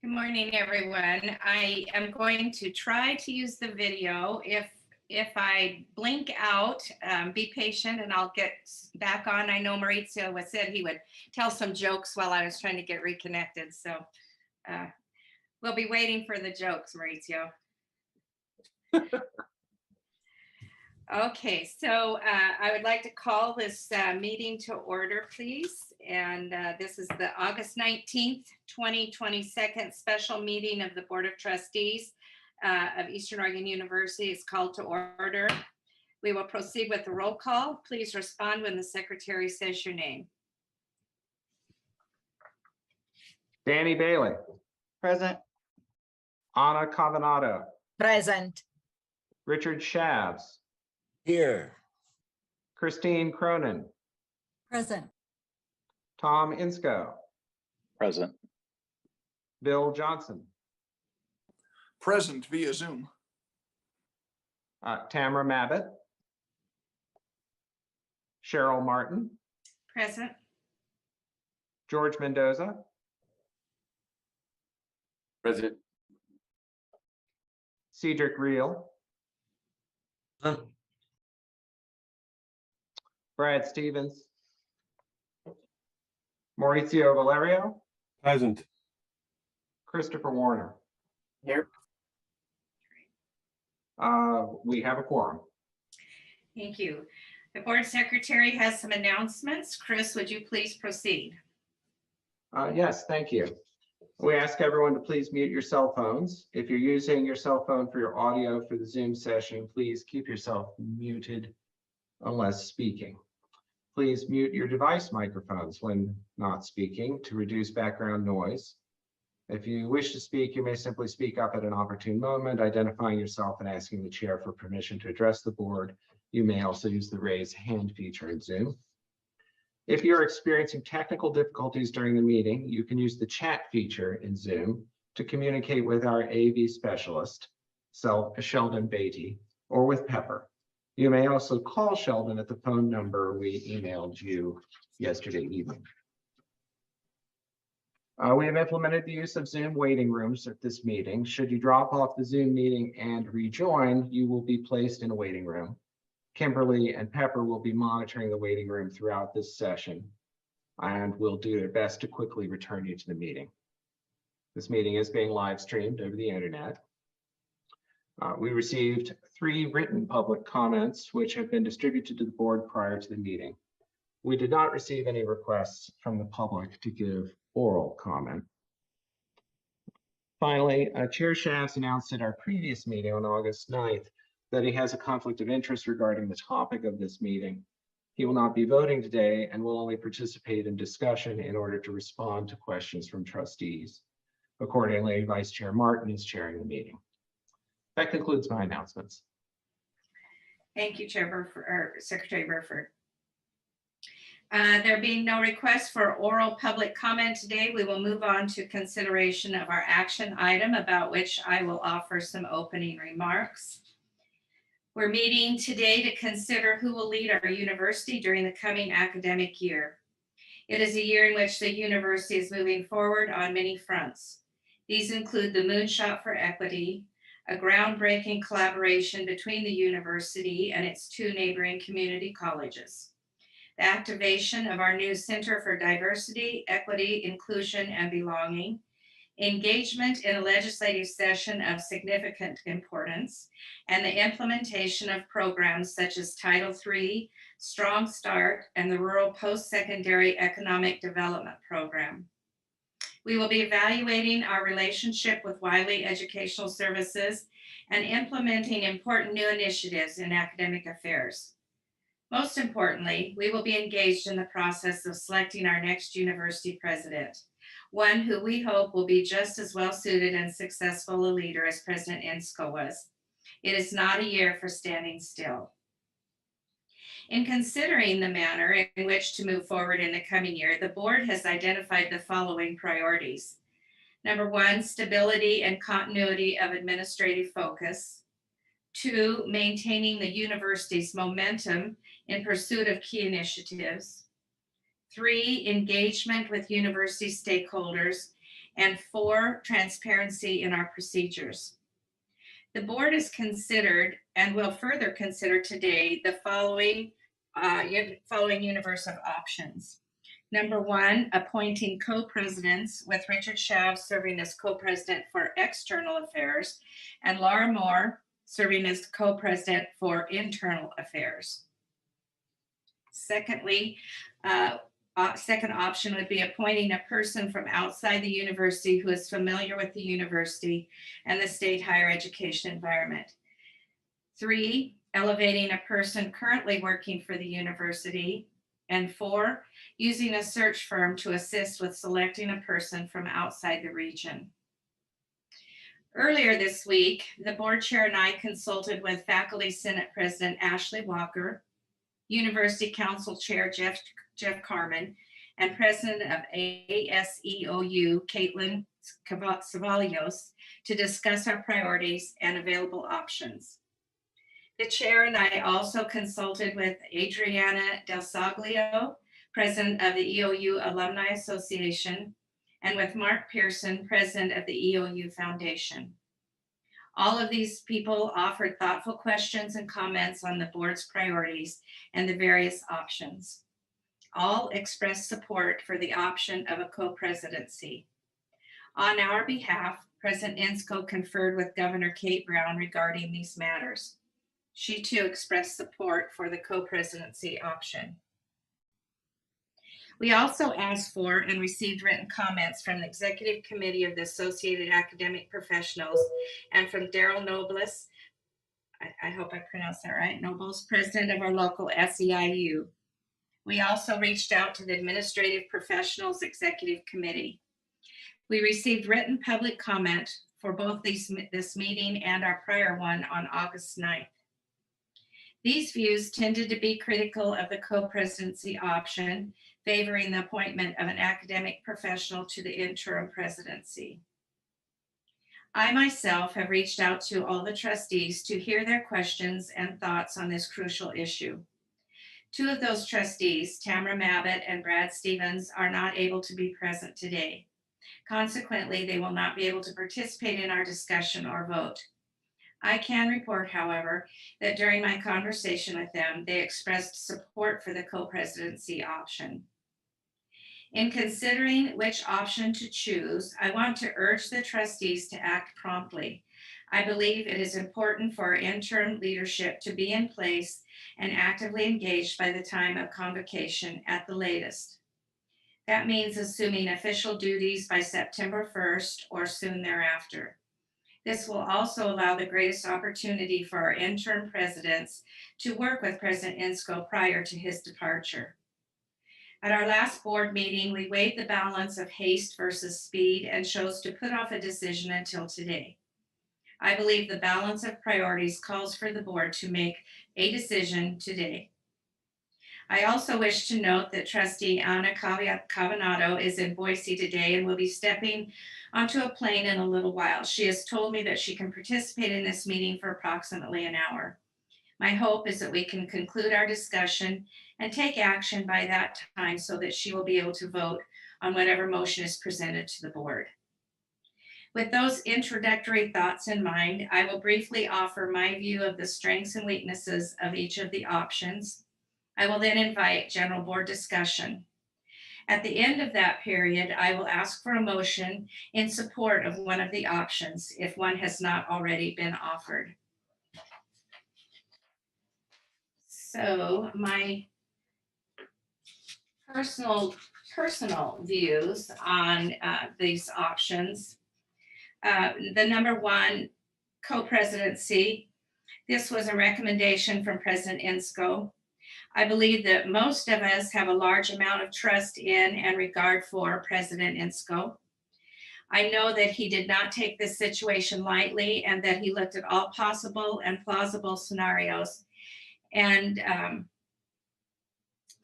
Good morning, everyone. I am going to try to use the video. If I blink out, be patient and I'll get back on. I know Maurizio said he would tell some jokes while I was trying to get reconnected. So we'll be waiting for the jokes, Maurizio. Okay, so I would like to call this meeting to order, please. And this is the August 19th, 2022 special meeting of the Board of Trustees of Eastern Oregon University. It's called to order. We will proceed with the roll call. Please respond when the secretary says your name. Danny Bailey. Present. Anna Cavanado. Present. Richard Shavs. Here. Christine Cronin. Present. Tom Insko. Present. Bill Johnson. Present via Zoom. Tamara Mabbitt. Cheryl Martin. Present. George Mendoza. Present. Cedric Reel. Brad Stevens. Maurizio Valerio. Present. Christopher Warner. Here. We have a quorum. Thank you. The board secretary has some announcements. Chris, would you please proceed? Yes, thank you. We ask everyone to please mute your cell phones. If you're using your cell phone for your audio for the Zoom session, please keep yourself muted unless speaking. Please mute your device microphones when not speaking to reduce background noise. If you wish to speak, you may simply speak up at an opportune moment, identifying yourself and asking the chair for permission to address the board. You may also use the raise hand feature in Zoom. If you're experiencing technical difficulties during the meeting, you can use the chat feature in Zoom to communicate with our AV specialist, Sheldon Beatty, or with Pepper. You may also call Sheldon at the phone number we emailed you yesterday evening. We have implemented the use of Zoom waiting rooms at this meeting. Should you drop off the Zoom meeting and rejoin, you will be placed in a waiting room. Kimberly and Pepper will be monitoring the waiting room throughout this session and will do their best to quickly return you to the meeting. This meeting is being live streamed over the internet. We received 3 written public comments, which have been distributed to the board prior to the meeting. We did not receive any requests from the public to give oral comment. Finally, Chair Shavs announced at our previous meeting on August 9th that he has a conflict of interest regarding the topic of this meeting. He will not be voting today and will only participate in discussion in order to respond to questions from trustees. Accordingly, Vice Chair Martin is chairing the meeting. That concludes my announcements. Thank you, Secretary Burford. There being no requests for oral public comment today, we will move on to consideration of our action item, about which I will offer some opening remarks. We're meeting today to consider who will lead our university during the coming academic year. It is a year in which the university is moving forward on many fronts. These include the Moonshot for Equity, a groundbreaking collaboration between the university and its 2 neighboring community colleges, the activation of our new Center for Diversity, Equity, Inclusion, and Belonging, engagement in a legislative session of significant importance, and the implementation of programs such as Title III, Strong Start, and the Rural Post-Secondary Economic Development Program. We will be evaluating our relationship with Wiley Educational Services and implementing important new initiatives in academic affairs. Most importantly, we will be engaged in the process of selecting our next university president, one who we hope will be just as well suited and successful a leader as President Insko was. It is not a year for standing still. In considering the manner in which to move forward in the coming year, the board has identified the following priorities. Number 1, stability and continuity of administrative focus. 2, maintaining the university's momentum in pursuit of key initiatives. 3, engagement with university stakeholders. and 4, transparency in our procedures. The board has considered and will further consider today the following universe of options. Number 1, appointing co-presidents, with Richard Schav serving as co-president for external affairs and Laura Moore serving as co-president for internal affairs. Secondly, second option would be appointing a person from outside the university who is familiar with the university and the state higher education environment. 3, elevating a person currently working for the university. And 4, using a search firm to assist with selecting a person from outside the region. Earlier this week, the board chair and I consulted with Faculty Senate President Ashley Walker, University Council Chair Jeff Carmen, and President of ASEOU, Caitlin Ceballos, to discuss our priorities and available options. The chair and I also consulted with Adriana Del Saglio, President of the EOU Alumni Association, and with Mark Pearson, President of the EOU Foundation. All of these people offered thoughtful questions and comments on the board's priorities and the various options. All expressed support for the option of a co-presidency. On our behalf, President Inscoe conferred with Governor Kate Brown regarding these matters. She too expressed support for the co-presidency option. We also asked for and received written comments from the Executive Committee of the Associated Academic Professionals and from Daryl Nobles, I hope I pronounced that right, Nobles, president of our local SEIU. We also reached out to the Administrative Professionals Executive Committee. We received written public comment for both this meeting and our prior one on August 9th. These views tended to be critical of the co-presidency option, favoring the appointment of an academic professional to the interim presidency. I myself have reached out to all the trustees to hear their questions and thoughts on this crucial issue. 2 of those trustees, Tamara Mabbitt and Brad Stevens, are not able to be present today. Consequently, they will not be able to participate in our discussion or vote. I can report, however, that during my conversation with them, they expressed support for the co-presidency option. In considering which option to choose, I want to urge the trustees to act promptly. I believe it is important for our interim leadership to be in place and actively engaged by the time of convocation at the latest. That means assuming official duties by September 1st or soon thereafter. This will also allow the greatest opportunity for our interim presidents to work with President Inscoe prior to his departure. At our last board meeting, we weighed the balance of haste versus speed and chose to put off a decision until today. I believe the balance of priorities calls for the board to make a decision today. I also wish to note that Trustee Anna Cavanato is in Boise today and will be stepping onto a plane in a little while. She has told me that she can participate in this meeting for approximately an hour. My hope is that we can conclude our discussion and take action by that time so that she will be able to vote on whatever motion is presented to the board. With those introductory thoughts in mind, I will briefly offer my view of the strengths and weaknesses of each of the options. I will then invite general board discussion. At the end of that period, I will ask for a motion in support of one of the options if one has not already been offered. So my personal views on these options. The number 1, co-presidency. This was a recommendation from President Inscoe. I believe that most of us have a large amount of trust in and regard for President Inscoe. I know that he did not take this situation lightly and that he looked at all possible and plausible scenarios and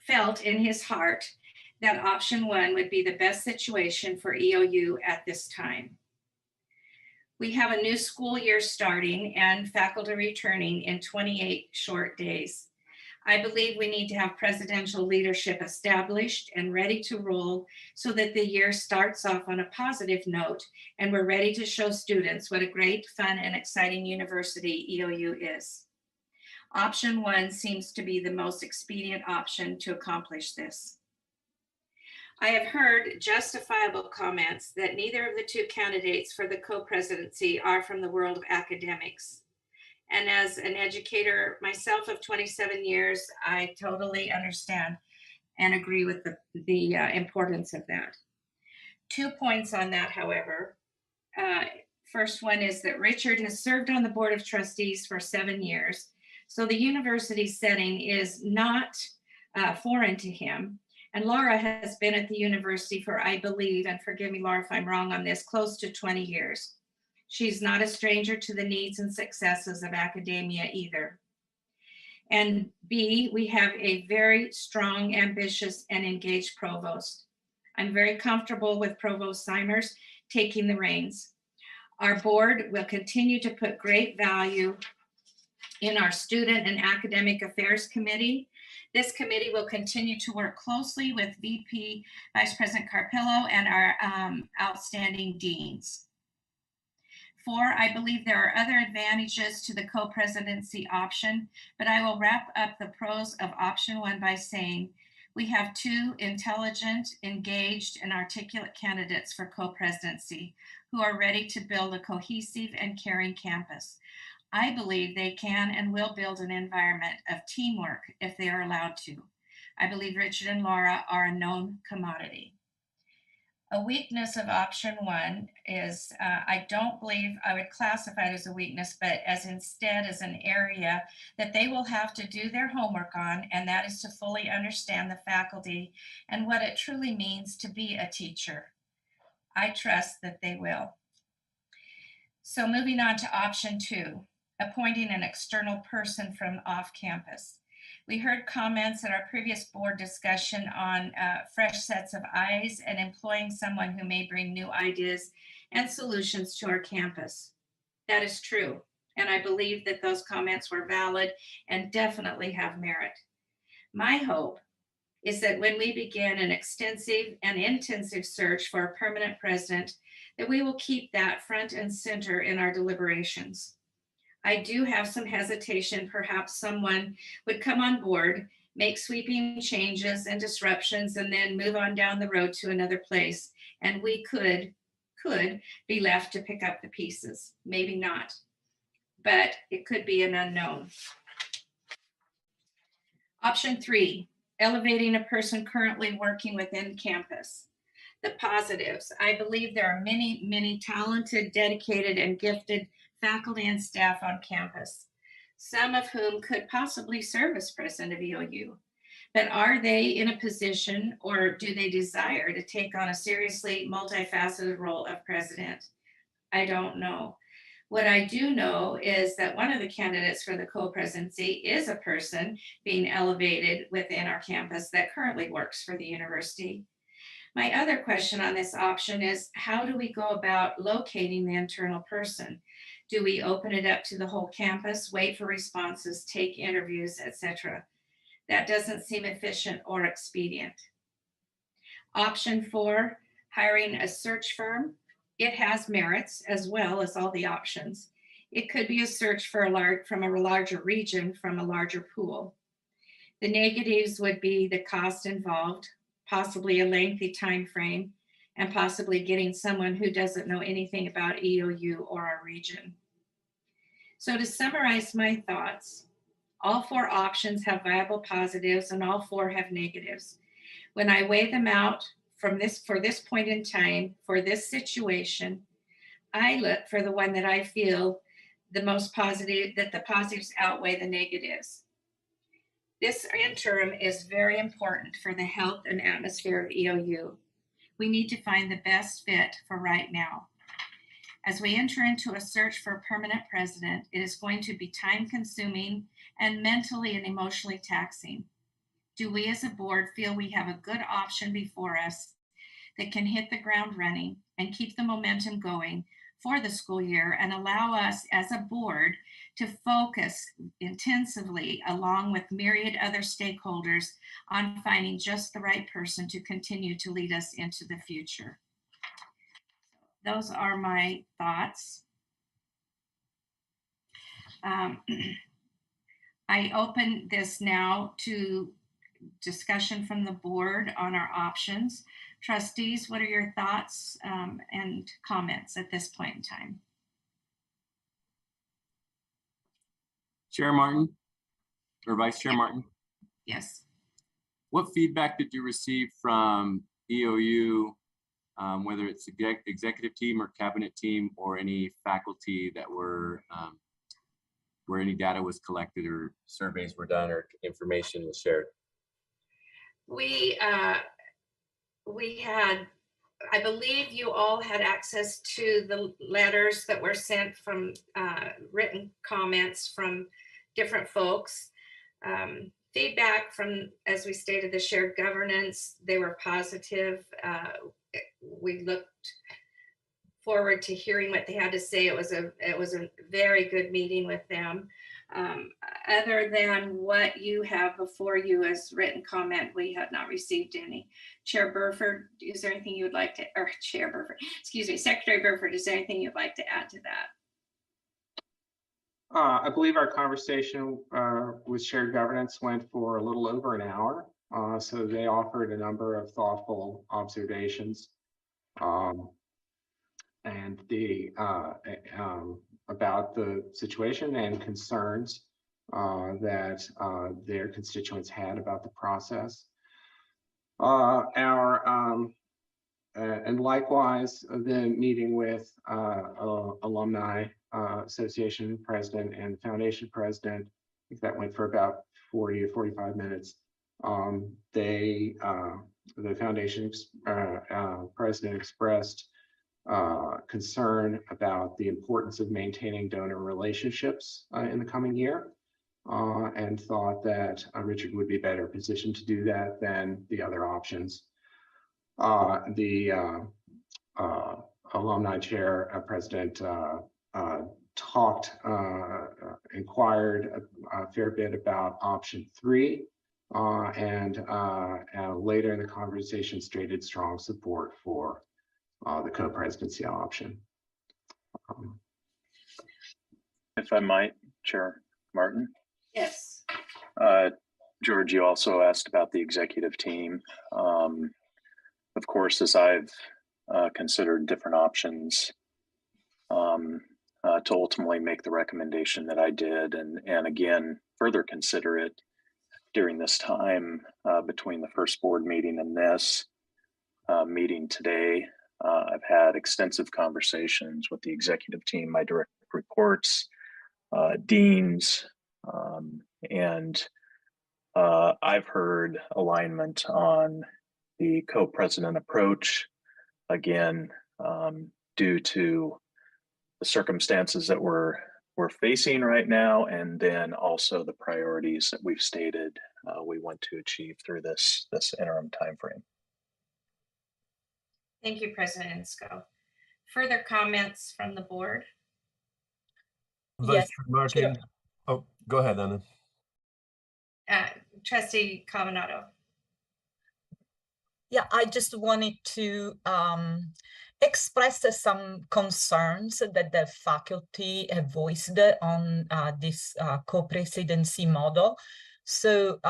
felt in his heart that option 1 would be the best situation for EOU at this time. We have a new school year starting and faculty returning in 28 short days. I believe we need to have presidential leadership established and ready to roll so that the year starts off on a positive note and we're ready to show students what a great, fun, and exciting university EOU is. Option 1 seems to be the most expedient option to accomplish this. I have heard justifiable comments that neither of the two candidates for the co-presidency are from the world of academics. And as an educator myself of 27 years, I totally understand and agree with the importance of that. 2 points on that, however. First one is that Richard has served on the Board of Trustees for 7 years, so the university setting is not foreign to him. And Laura has been at the university for, I believe, and forgive me, Laura, if I'm wrong on this, close to 20 years. She's not a stranger to the needs and successes of academia either. And B, we have a very strong, ambitious, and engaged provost. I'm very comfortable with Provost Simers taking the reins. Our board will continue to put great value in our Student and Academic Affairs Committee. This committee will continue to work closely with VP Vice President Carpillo and our outstanding deans. 4, I believe there are other advantages to the co-presidency option, but I will wrap up the pros of option 1 by saying we have 2 intelligent, engaged, and articulate candidates for co-presidency who are ready to build a cohesive and caring campus. I believe they can and will build an environment of teamwork if they are allowed to. I believe Richard and Laura are a known commodity. A weakness of option 1 is, I don't believe I would classify it as a weakness, but instead as an area that they will have to do their homework on, and that is to fully understand the faculty and what it truly means to be a teacher. I trust that they will. So moving on to option 2, appointing an external person from off campus. We heard comments at our previous board discussion on fresh sets of eyes and employing someone who may bring new ideas and solutions to our campus. That is true, and I believe that those comments were valid and definitely have merit. My hope is that when we begin an extensive and intensive search for a permanent president, that we will keep that front and center in our deliberations. I do have some hesitation. Perhaps someone would come on board, make sweeping changes and disruptions, and then move on down the road to another place. And we could be left to pick up the pieces. Maybe not, but it could be an unknown. Option 3, elevating a person currently working within campus. The positives. I believe there are many, many talented, dedicated, and gifted faculty and staff on campus, some of whom could possibly serve as president of EOU. But are they in a position, or do they desire to take on a seriously multifaceted role of president? I don't know. What I do know is that one of the candidates for the co-presidency is a person being elevated within our campus that currently works for the university. My other question on this option is, how do we go about locating the internal person? Do we open it up to the whole campus, wait for responses, take interviews, etc.? That doesn't seem efficient or expedient. Option 4, hiring a search firm. It has merits as well as all the options. It could be a search for from a larger region, from a larger pool. The negatives would be the cost involved, possibly a lengthy time frame, and possibly getting someone who doesn't know anything about EOU or our region. So to summarize my thoughts, all 4 options have viable positives and all 4 have negatives. When I weigh them out for this point in time, for this situation, I look for the one that I feel the most positive, that the positives outweigh the negatives. This interim is very important for the health and atmosphere of EOU. We need to find the best fit for right now. As we enter into a search for a permanent president, it is going to be time-consuming and mentally and emotionally taxing. Do we as a board feel we have a good option before us that can hit the ground running and keep the momentum going for the school year and allow us as a board to focus intensively along with myriad other stakeholders on finding just the right person to continue to lead us into the future. Those are my thoughts. I open this now to discussion from the board on our options. Trustees, what are your thoughts and comments at this point in time? Chair Martin or Vice Chair Martin, Yes. what feedback did you receive from EOU, whether it's executive team or cabinet team or any faculty that were where any data was collected or surveys were done or information was shared? We had, I believe you all had access to the letters that were sent from written comments from different folks. Feedback from, as we stated, the shared governance, they were positive. We looked forward to hearing what they had to say. It was a very good meeting with them. Other than what you have before you as written comment, we had not received any. Chair Burford, is there anything you would like to, or Chair Burford, excuse me, Secretary Burford, is there anything you'd like to add to that? I believe our conversation with shared governance went for a little over an hour. So they offered a number of thoughtful observations and about the situation and concerns that their constituents had about the process. And likewise, the meeting with Alumni Association President and Foundation President, I think that went for about 40 or 45 minutes. The Foundation President expressed concern about the importance of maintaining donor relationships in the coming year, and thought that Richard would be better positioned to do that than the other options. The alumni chair president inquired a fair bit about option 3, and later in the conversation stated strong support for the co-presidency option. If I might, Chair Martin. Yes. George, you also asked about the executive team. Of course, as I've considered different options to ultimately make the recommendation that I did, and again, further consider it during this time between the first board meeting and this meeting today. I've had extensive conversations with the executive team, my direct reports, deans, and I've heard alignment on the co-president approach, again, due to the circumstances that we're facing right now, and then also the priorities that we've stated we want to achieve through this interim timeframe. Thank you, President Inscoe. Further comments from the board? Yes, Vice Chair Martin. Oh, go ahead, Anna. Trustee Cavanagh. Yeah, I just wanted to express some concerns that the faculty have voiced on this co-presidency model. So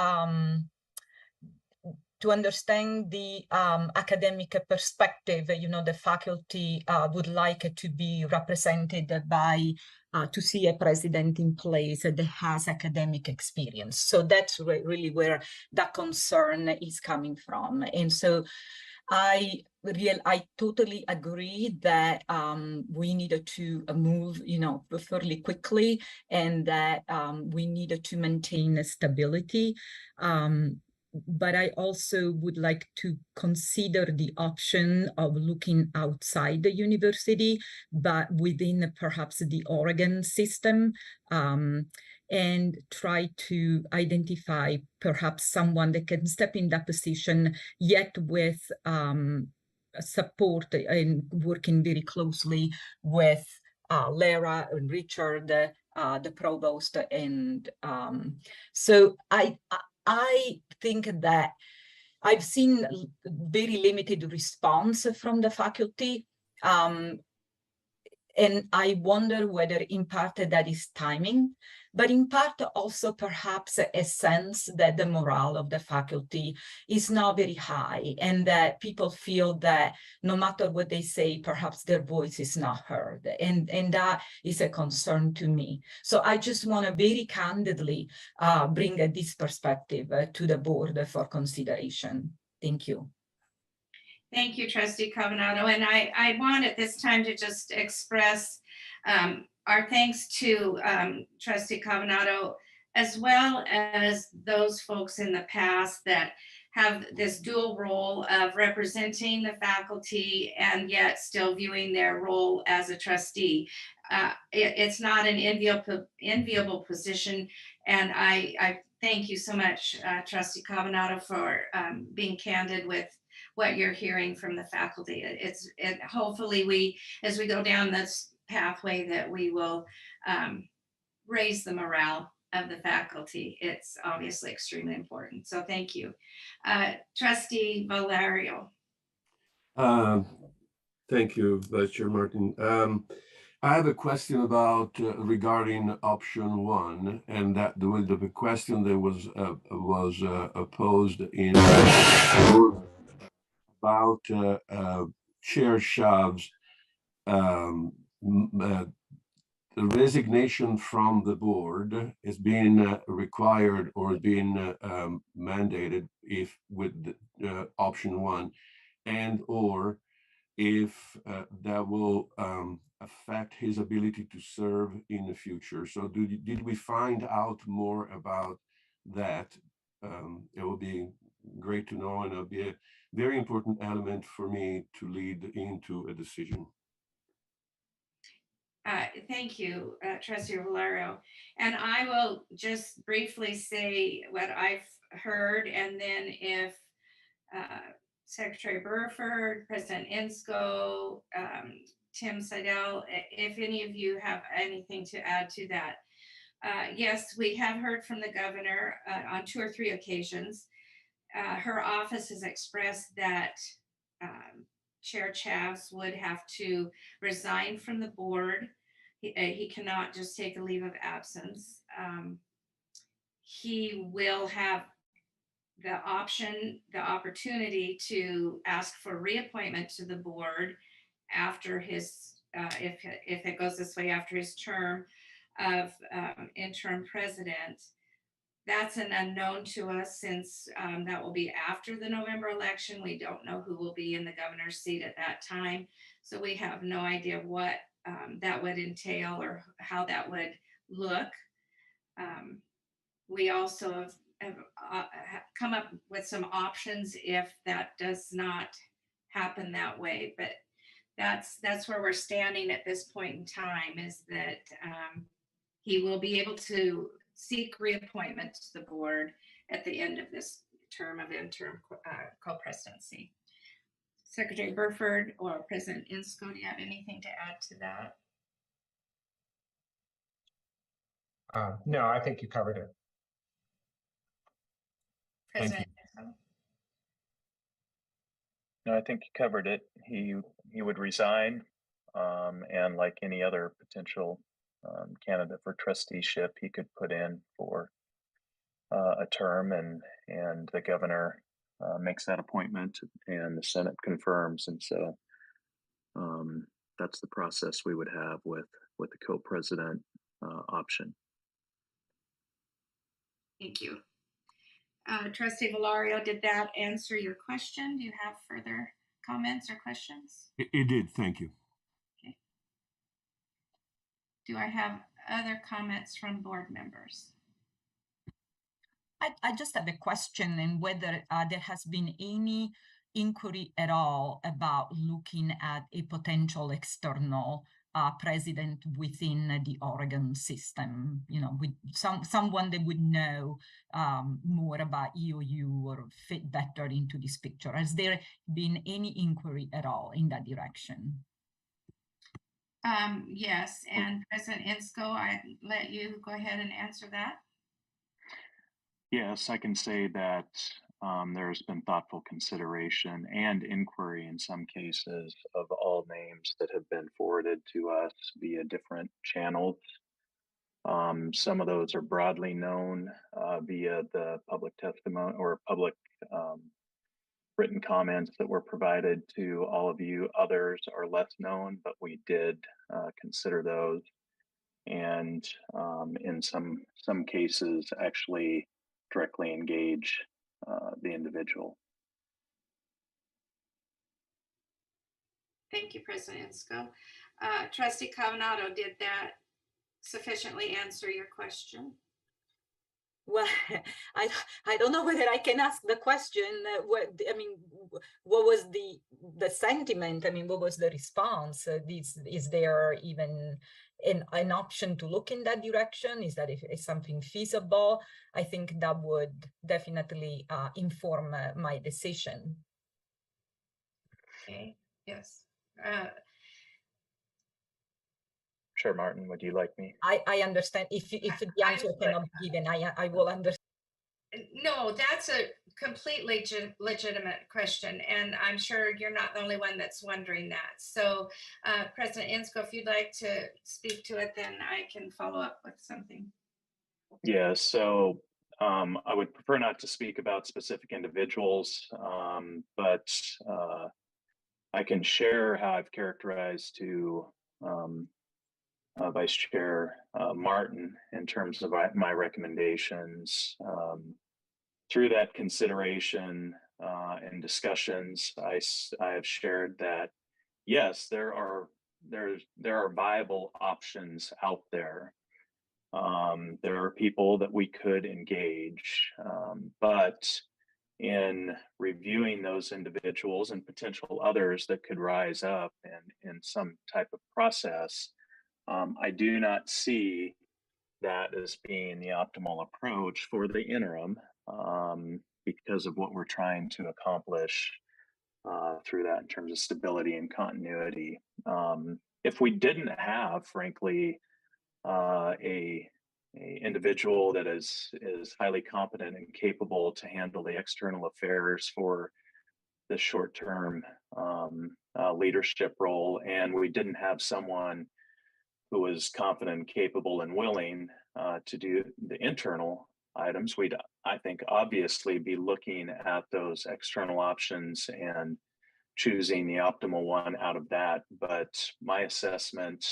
to understand the academic perspective, the faculty would like to be represented by, to see a president in place that has academic experience. So that's really where that concern is coming from. And so I totally agree that we needed to move, fairly quickly, and that we needed to maintain stability. But I also would like to consider the option of looking outside the university, but within perhaps the Oregon system, and try to identify perhaps someone that can step in that position, yet with support and working very closely with Lara and Richard, the provost, and so I think that I've seen very limited response from the faculty. And I wonder whether in part that is timing, but in part also perhaps a sense that the morale of the faculty is not very high and that people feel that no matter what they say, perhaps their voice is not heard. And that is a concern to me. So I just want to very candidly bring this perspective to the board for consideration. Thank you. Thank you, Trustee Covenado. And I want at this time to just express our thanks to Trustee Covenado, as well as those folks in the past that have this dual role of representing the faculty and yet still viewing their role as a trustee. It's not an enviable position. And I thank you so much, Trustee Covenado, for being candid with what you're hearing from the faculty. Hopefully as we go down this pathway, that we will raise the morale of the faculty. It's obviously extremely important. So thank you. Trustee Valerio. Thank you, Vice Chair Martin. I have a question about regarding option 1, and that the question that was posed in about Chair Shav's the resignation from the board is being required or being mandated if with option 1, and or if that will affect his ability to serve in the future. So did we find out more about that? It will be great to know, and it'll be a very important element for me to lead into a decision. Thank you, Trustee Valerio. And I will just briefly say what I've heard, and then if Secretary Burford, President Inscoe, Tim Seidel, if any of you have anything to add to that. Yes, we have heard from the governor on 2 or 3 occasions. Her office has expressed that Chair Chavs would have to resign from the board. He cannot just take a leave of absence. He will have the opportunity to ask for reappointment to the board after his, if it goes this way, after his term of interim president. That's an unknown to us, since that will be after the November election. We don't know who will be in the governor's seat at that time. So we have no idea what that would entail or how that would look. We also have come up with some options if that does not happen that way. But that's where we're standing at this point in time, is that he will be able to seek reappointment to the board at the end of this term of interim co-presidency. Secretary Burford or President Inscoe, do you have anything to add to that? No, I think you covered it. President Inscoe? No, I think you covered it. He would resign, and like any other potential candidate for trusteeship, he could put in for a term, and the governor makes that appointment, and the Senate confirms. And so that's the process we would have with the co-president option. Thank you. Trustee Valerio, did that answer your question? Do you have further comments or questions? It did, thank you. Okay. Do I have other comments from board members? I just have a question, and whether there has been any inquiry at all about looking at a potential external president within the Oregon system, with someone that would know more about EOU or fit better into this picture. Has there been any inquiry at all in that direction? Yes, and President Insco, I let you go ahead and answer that. Yes, I can say that there's been thoughtful consideration and inquiry in some cases of all names that have been forwarded to us via different channels. Some of those are broadly known via the public testimony or public written comments that were provided to all of you. Others are less known, but we did consider those, and in some cases actually directly engage the individual. Thank you, President Insco. Trustee Cavanagh, did that sufficiently answer your question? Well, I don't know whether I can ask the question. What was the sentiment? I mean, what was the response? Is there even an option to look in that direction? Is that is something feasible? I think that would definitely inform my decision. Okay. Yes. Chair Martin, would you like me? I understand. If the answer cannot be given, I will understand. No, that's a completely legitimate question, and I'm sure you're not the only one that's wondering that. So, President Insco, if you'd like to speak to it, then I can follow up with something. Yeah, so I would prefer not to speak about specific individuals, but I can share how I've characterized to Vice Chair Martin in terms of my recommendations. Through that consideration and discussions, I have shared that yes, there are viable options out there. There are people that we could engage, but in reviewing those individuals and potential others that could rise up in some type of process, I do not see that as being the optimal approach for the interim because of what we're trying to accomplish through that in terms of stability and continuity. If we didn't have, frankly, a individual that is highly competent and capable to handle the external affairs for the short-term leadership role, and we didn't have someone who was confident, capable, and willing to do the internal items, we'd, I think, obviously be looking at those external options and choosing the optimal one out of that. But my assessment,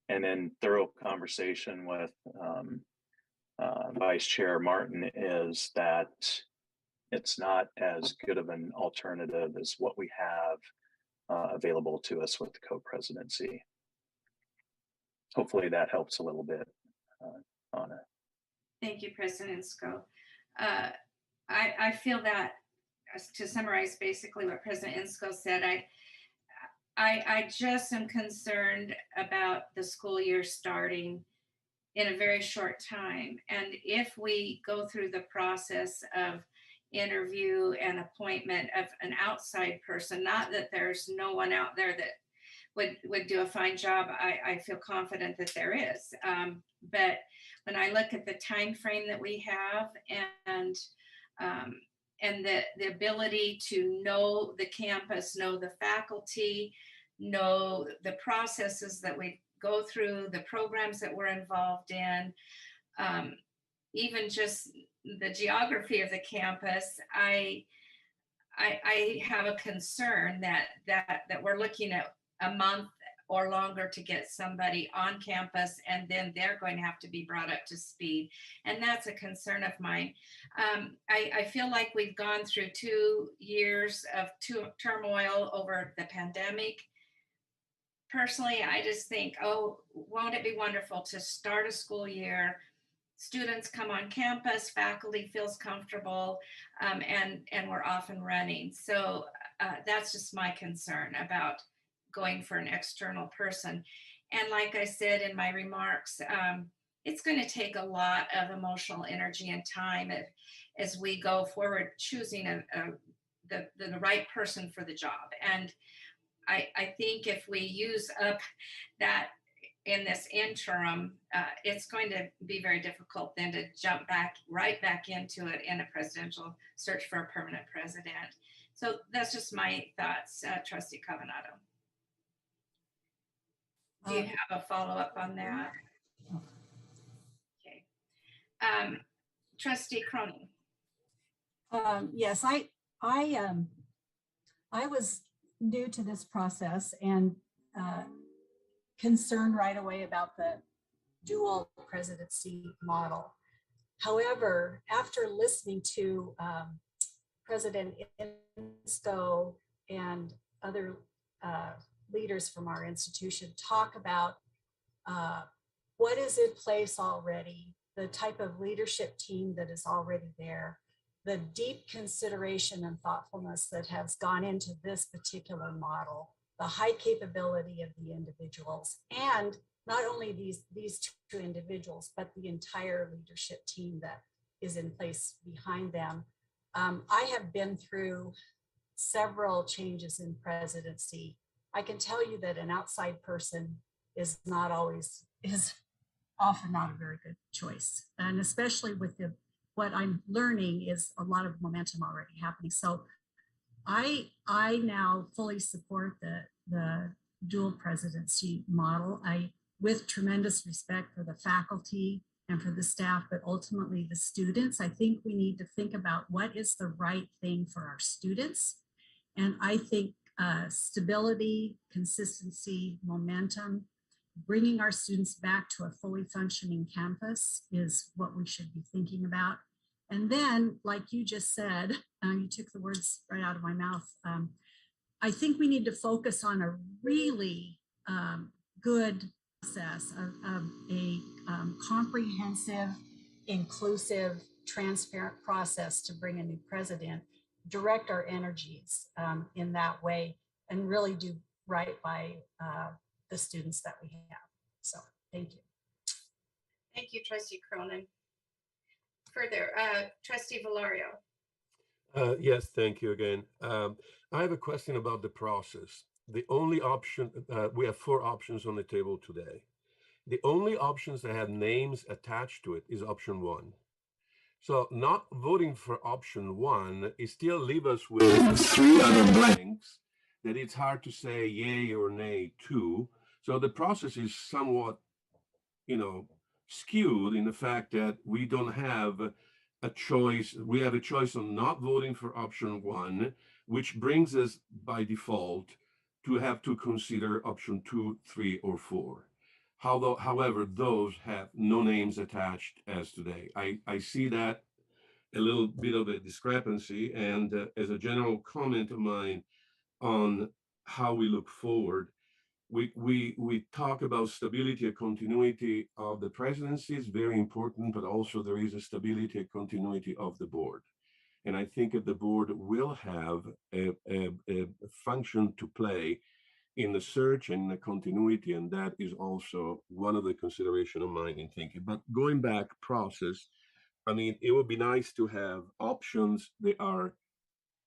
and in thorough conversation with Vice Chair Martin, is that it's not as good of an alternative as what we have available to us with the co-presidency. Hopefully that helps a little bit, Anna. Thank you, President Insco. I feel that, to summarize basically what President Insco said, I just am concerned about the school year starting in a very short time. And if we go through the process of interview and appointment of an outside person, not that there's no one out there that would do a fine job, I feel confident that there is. But when I look at the time frame that we have and the ability to know the campus, know the faculty, know the processes that we go through, the programs that we're involved in, even just the geography of the campus, I have a concern that we're looking at a month or longer to get somebody on campus, and then they're going to have to be brought up to speed. And that's a concern of mine. I feel like we've gone through 2 years of turmoil over the pandemic. Personally, I just think, oh, won't it be wonderful to start a school year, students come on campus, faculty feels comfortable, and we're off and running. So that's just my concern about going for an external person. And like I said in my remarks, it's going to take a lot of emotional energy and time as we go forward choosing the right person for the job. And I think if we use up that in this interim, it's going to be very difficult then to jump right back into it in a presidential search for a permanent president. So that's just my thoughts, Trustee Covenado. Do you have a follow-up on that? Okay. Trustee Cronin. Yes, I was new to this process and concerned right away about the dual presidency model. However, after listening to President Inscoe and other leaders from our institution talk about what is in place already, the type of leadership team that is already there, the deep consideration and thoughtfulness that has gone into this particular model, the high capability of the individuals, and not only these two individuals, but the entire leadership team that is in place behind them. I have been through several changes in presidency. I can tell you that an outside person is often not a very good choice. And especially with what I'm learning is a lot of momentum already happening. So I now fully support the dual presidency model. With tremendous respect for the faculty and for the staff, but ultimately the students, I think we need to think about what is the right thing for our students. And I think stability, consistency, momentum, bringing our students back to a fully functioning campus is what we should be thinking about. And then, like you just said, you took the words right out of my mouth. I think we need to focus on a really good process of a comprehensive, inclusive, transparent process to bring a new president, direct our energies in that way, and really do right by the students that we have. So thank you. Thank you, Trustee Cronin. Further, Trustee Valario. Yes, thank you again. I have a question about the process. The only option, we have 4 options on the table today. The only options that have names attached to it is option 1. So not voting for option 1 is still leave us with 3 other blanks that it's hard to say yay or nay to. So the process is somewhat, skewed in the fact that we don't have a choice. We have a choice on not voting for option 1, which brings us by default to have to consider option 2, 3, or 4. However, those have no names attached as today. I see that a little bit of a discrepancy, and as a general comment of mine on how we look forward, we talk about stability and continuity of the presidency is very important, but also there is a stability and continuity of the board. And I think that the board will have a function to play in the search and the continuity, and that is also one of the consideration of mine in thinking. But going back process, I mean, it would be nice to have options that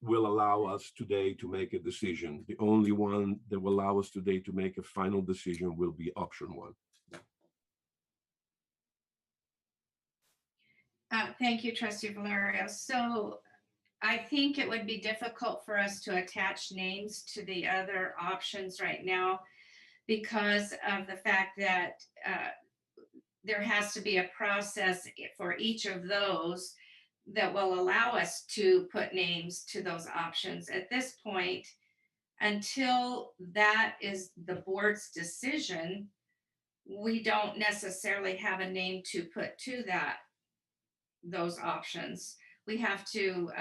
will allow us today to make a decision. The only one that will allow us today to make a final decision will be option 1. Thank you, Trustee Valario. So I think it would be difficult for us to attach names to the other options right now because of the fact that there has to be a process for each of those that will allow us to put names to those options. At this point, until that is the board's decision, we don't necessarily have a name to put to those options. We have to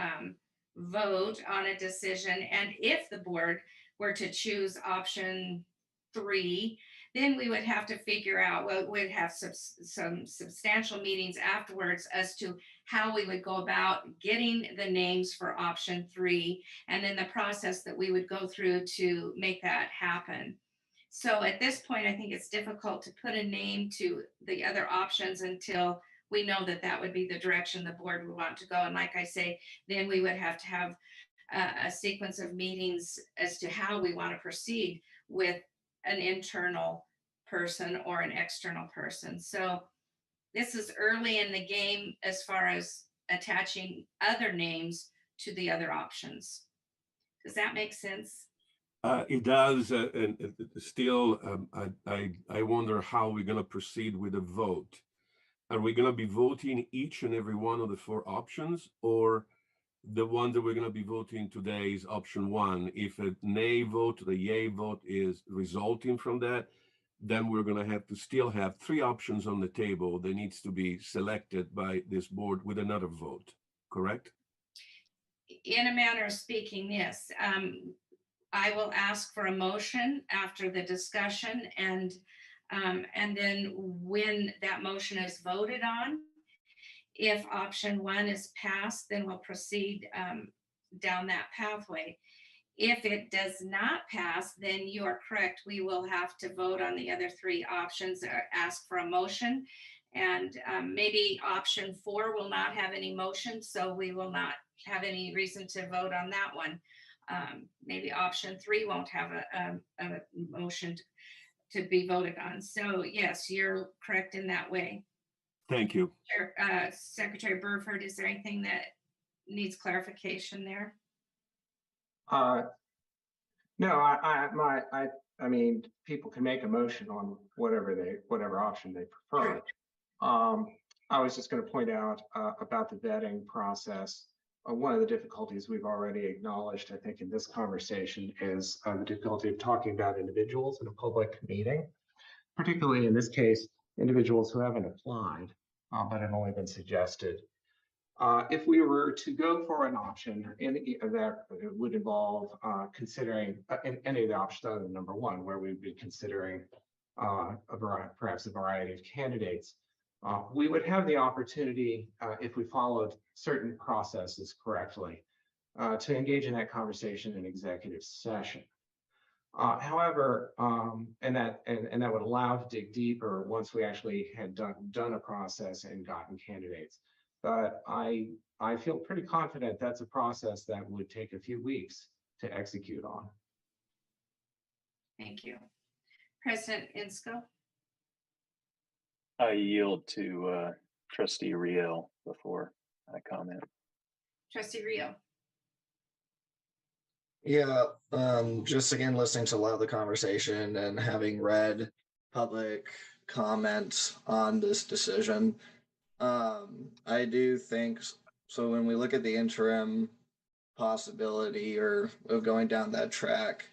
vote on a decision. And if the board were to choose option 3, then we would have to figure out, well, we'd have some substantial meetings afterwards as to how we would go about getting the names for option 3, and then the process that we would go through to make that happen. So at this point, I think it's difficult to put a name to the other options until we know that that would be the direction the board would want to go. And like I say, then we would have to have a sequence of meetings as to how we want to proceed with an internal person or an external person. So this is early in the game as far as attaching other names to the other options. Does that make sense? It does, and still, I wonder how we're going to proceed with the vote. Are we going to be voting each and every one of the 4 options, or the one that we're going to be voting today is option 1? If a nay vote, the yay vote is resulting from that, then we're going to have to still have 3 options on the table that needs to be selected by this board with another vote, correct? In a manner of speaking, yes. I will ask for a motion after the discussion, and then when that motion is voted on, if option 1 is passed, then we'll proceed down that pathway. If it does not pass, then you are correct. We will have to vote on the other 3 options or ask for a motion. And maybe option 4 will not have any motion, so we will not have any reason to vote on that one. Maybe option 3 won't have a motion to be voted on. So yes, you're correct in that way. Thank you. Secretary Burford, is there anything that needs clarification there? No, I mean, people can make a motion on whatever option they prefer. I was just going to point out about the vetting process. One of the difficulties we've already acknowledged, I think, in this conversation is the difficulty of talking about individuals in a public meeting, particularly in this case, individuals who haven't applied, but have only been suggested. If we were to go for an option that would involve considering any of the options other than number 1, where we'd be considering perhaps a variety of candidates, we would have the opportunity, if we followed certain processes correctly, to engage in that conversation in executive session. However, and that would allow to dig deeper once we actually had done a process and gotten candidates. But I feel pretty confident that's a process that would take a few weeks to execute on. Thank you. President Insco? I yield to Trustee Riel before I comment. Trustee Rio? Yeah, just again, listening to a lot of the conversation and having read public comment on this decision, I do think, so when we look at the interim possibility or of going down that track,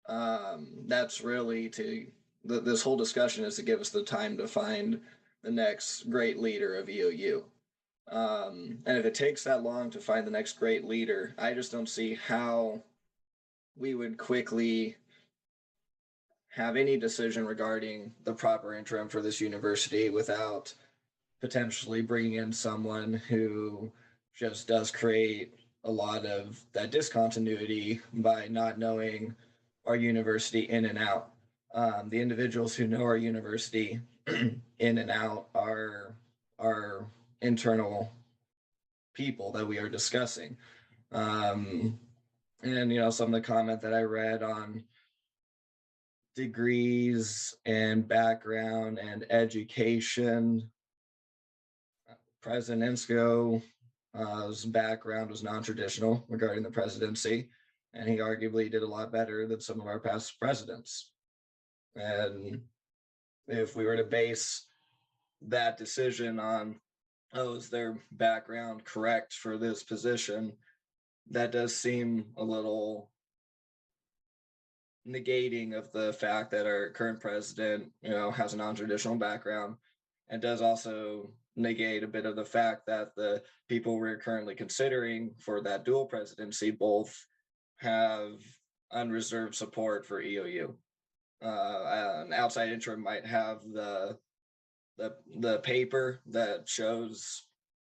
that's really this whole discussion is to give us the time to find the next great leader of EOU. And if it takes that long to find the next great leader, I just don't see how we would quickly have any decision regarding the proper interim for this university without potentially bringing in someone who just does create a lot of that discontinuity by not knowing our university in and out. The individuals who know our university in and out are our internal people that we are discussing. And, some of the comment that I read on degrees and background and education, President Insco's background was non-traditional regarding the presidency, and he arguably did a lot better than some of our past presidents. And if we were to base that decision on, is their background correct for this position, that does seem a little negating of the fact that our current president, has a non-traditional background, and does also negate a bit of the fact that the people we're currently considering for that dual presidency both have unreserved support for EOU. An outside interim might have the paper that shows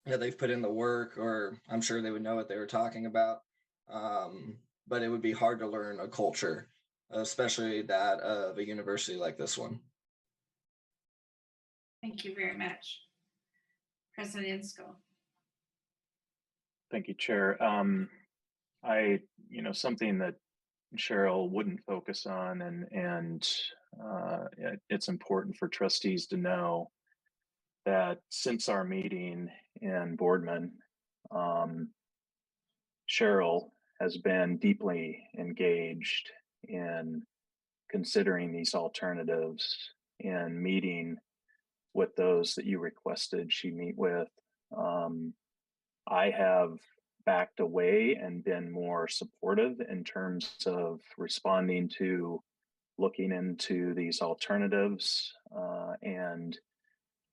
that they've put in the work, or I'm sure they would know what they were talking about. But it would be hard to learn a culture especially that of a university like this one. Thank you very much. President Insco. Thank you, Chair. Something that Cheryl wouldn't focus on, and it's important for trustees to know that since our meeting in Boardman, Cheryl has been deeply engaged in considering these alternatives and meeting with those that you requested she meet with. I have backed away and been more supportive in terms of responding to looking into these alternatives. And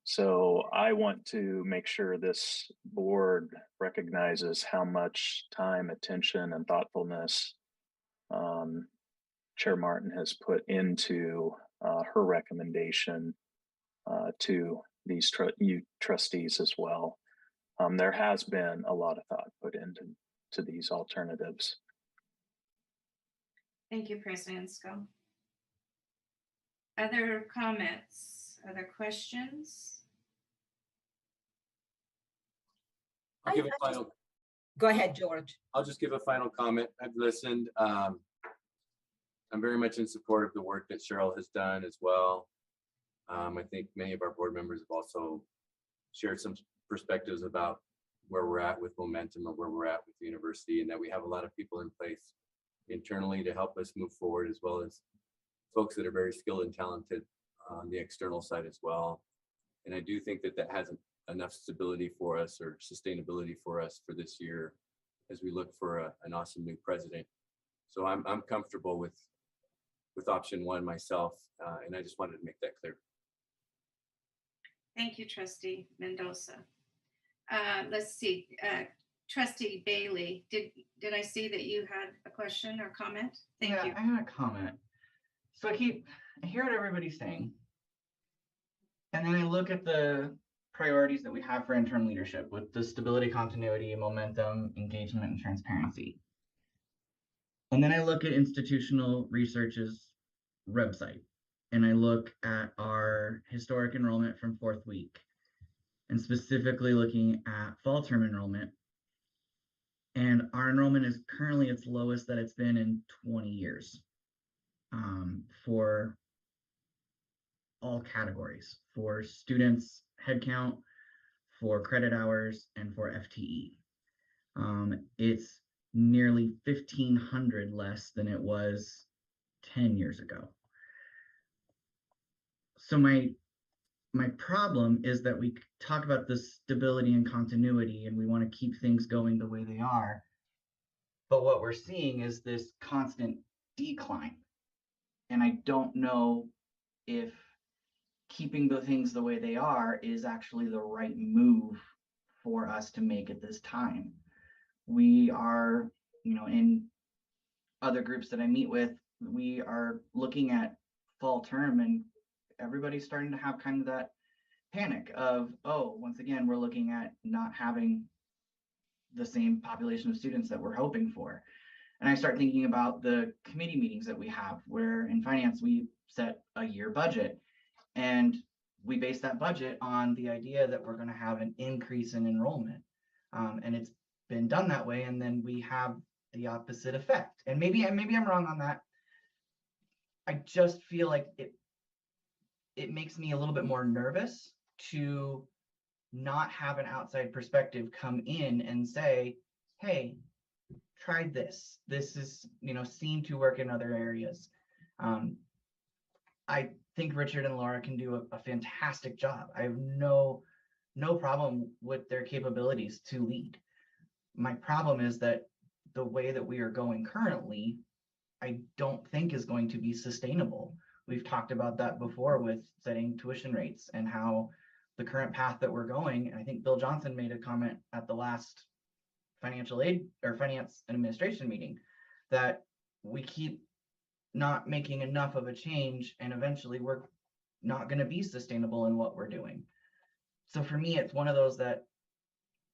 so I want to make sure this board recognizes how much time, attention, and thoughtfulness Chair Martin has put into her recommendation to these trustees as well. There has been a lot of thought put into these alternatives. Thank you, President Insco. Other comments, other questions? I'll give a final, Go ahead, George. I'll just give a final comment. I've listened. I'm very much in support of the work that Cheryl has done as well. I think many of our board members have also shared some perspectives about where we're at with momentum or where we're at with the university, and that we have a lot of people in place internally to help us move forward, as well as folks that are very skilled and talented on the external side as well. And I do think that that has enough stability for us, or sustainability for us, for this year as we look for an awesome new president. So I'm comfortable with option one myself, and I just wanted to make that clear. Thank you, Trustee Mendoza. Let's see, Trustee Bailey, did I see that you had a question or comment? Thank you. I had a comment. So I hear what everybody's saying. And then I look at the priorities that we have for interim leadership with the stability, continuity, momentum, engagement, and transparency. And then I look at Institutional Research's website, and I look at our historic enrollment from fourth week, and specifically looking at fall term enrollment. And our enrollment is currently its lowest that it's been in 20 years for all categories, for students, headcount, for credit hours, and for FTE. It's nearly 1,500 less than it was 10 years ago. So my problem is that we talk about the stability and continuity, and we want to keep things going the way they are. But what we're seeing is this constant decline. And I don't know if keeping the things the way they are is actually the right move for us to make at this time. We are, in other groups that I meet with, we are looking at fall term, and everybody's starting to have kind of that panic of, oh, once again, we're looking at not having the same population of students that we're hoping for. And I start thinking about the committee meetings that we have, where in finance, we set a year budget, and we base that budget on the idea that we're going to have an increase in enrollment. And it's been done that way, and then we have the opposite effect. And maybe I'm wrong on that. I just feel like it makes me a little bit more nervous to not have an outside perspective come in and say, hey, tried this. This is, seemed to work in other areas. I think Richard and Laura can do a fantastic job. I have no problem with their capabilities to lead. My problem is that the way that we are going currently, I don't think is going to be sustainable. We've talked about that before with setting tuition rates and how the current path that we're going. And I think Bill Johnson made a comment at the last financial aid or finance and administration meeting that we keep not making enough of a change, and eventually we're not going to be sustainable in what we're doing. So for me, it's one of those that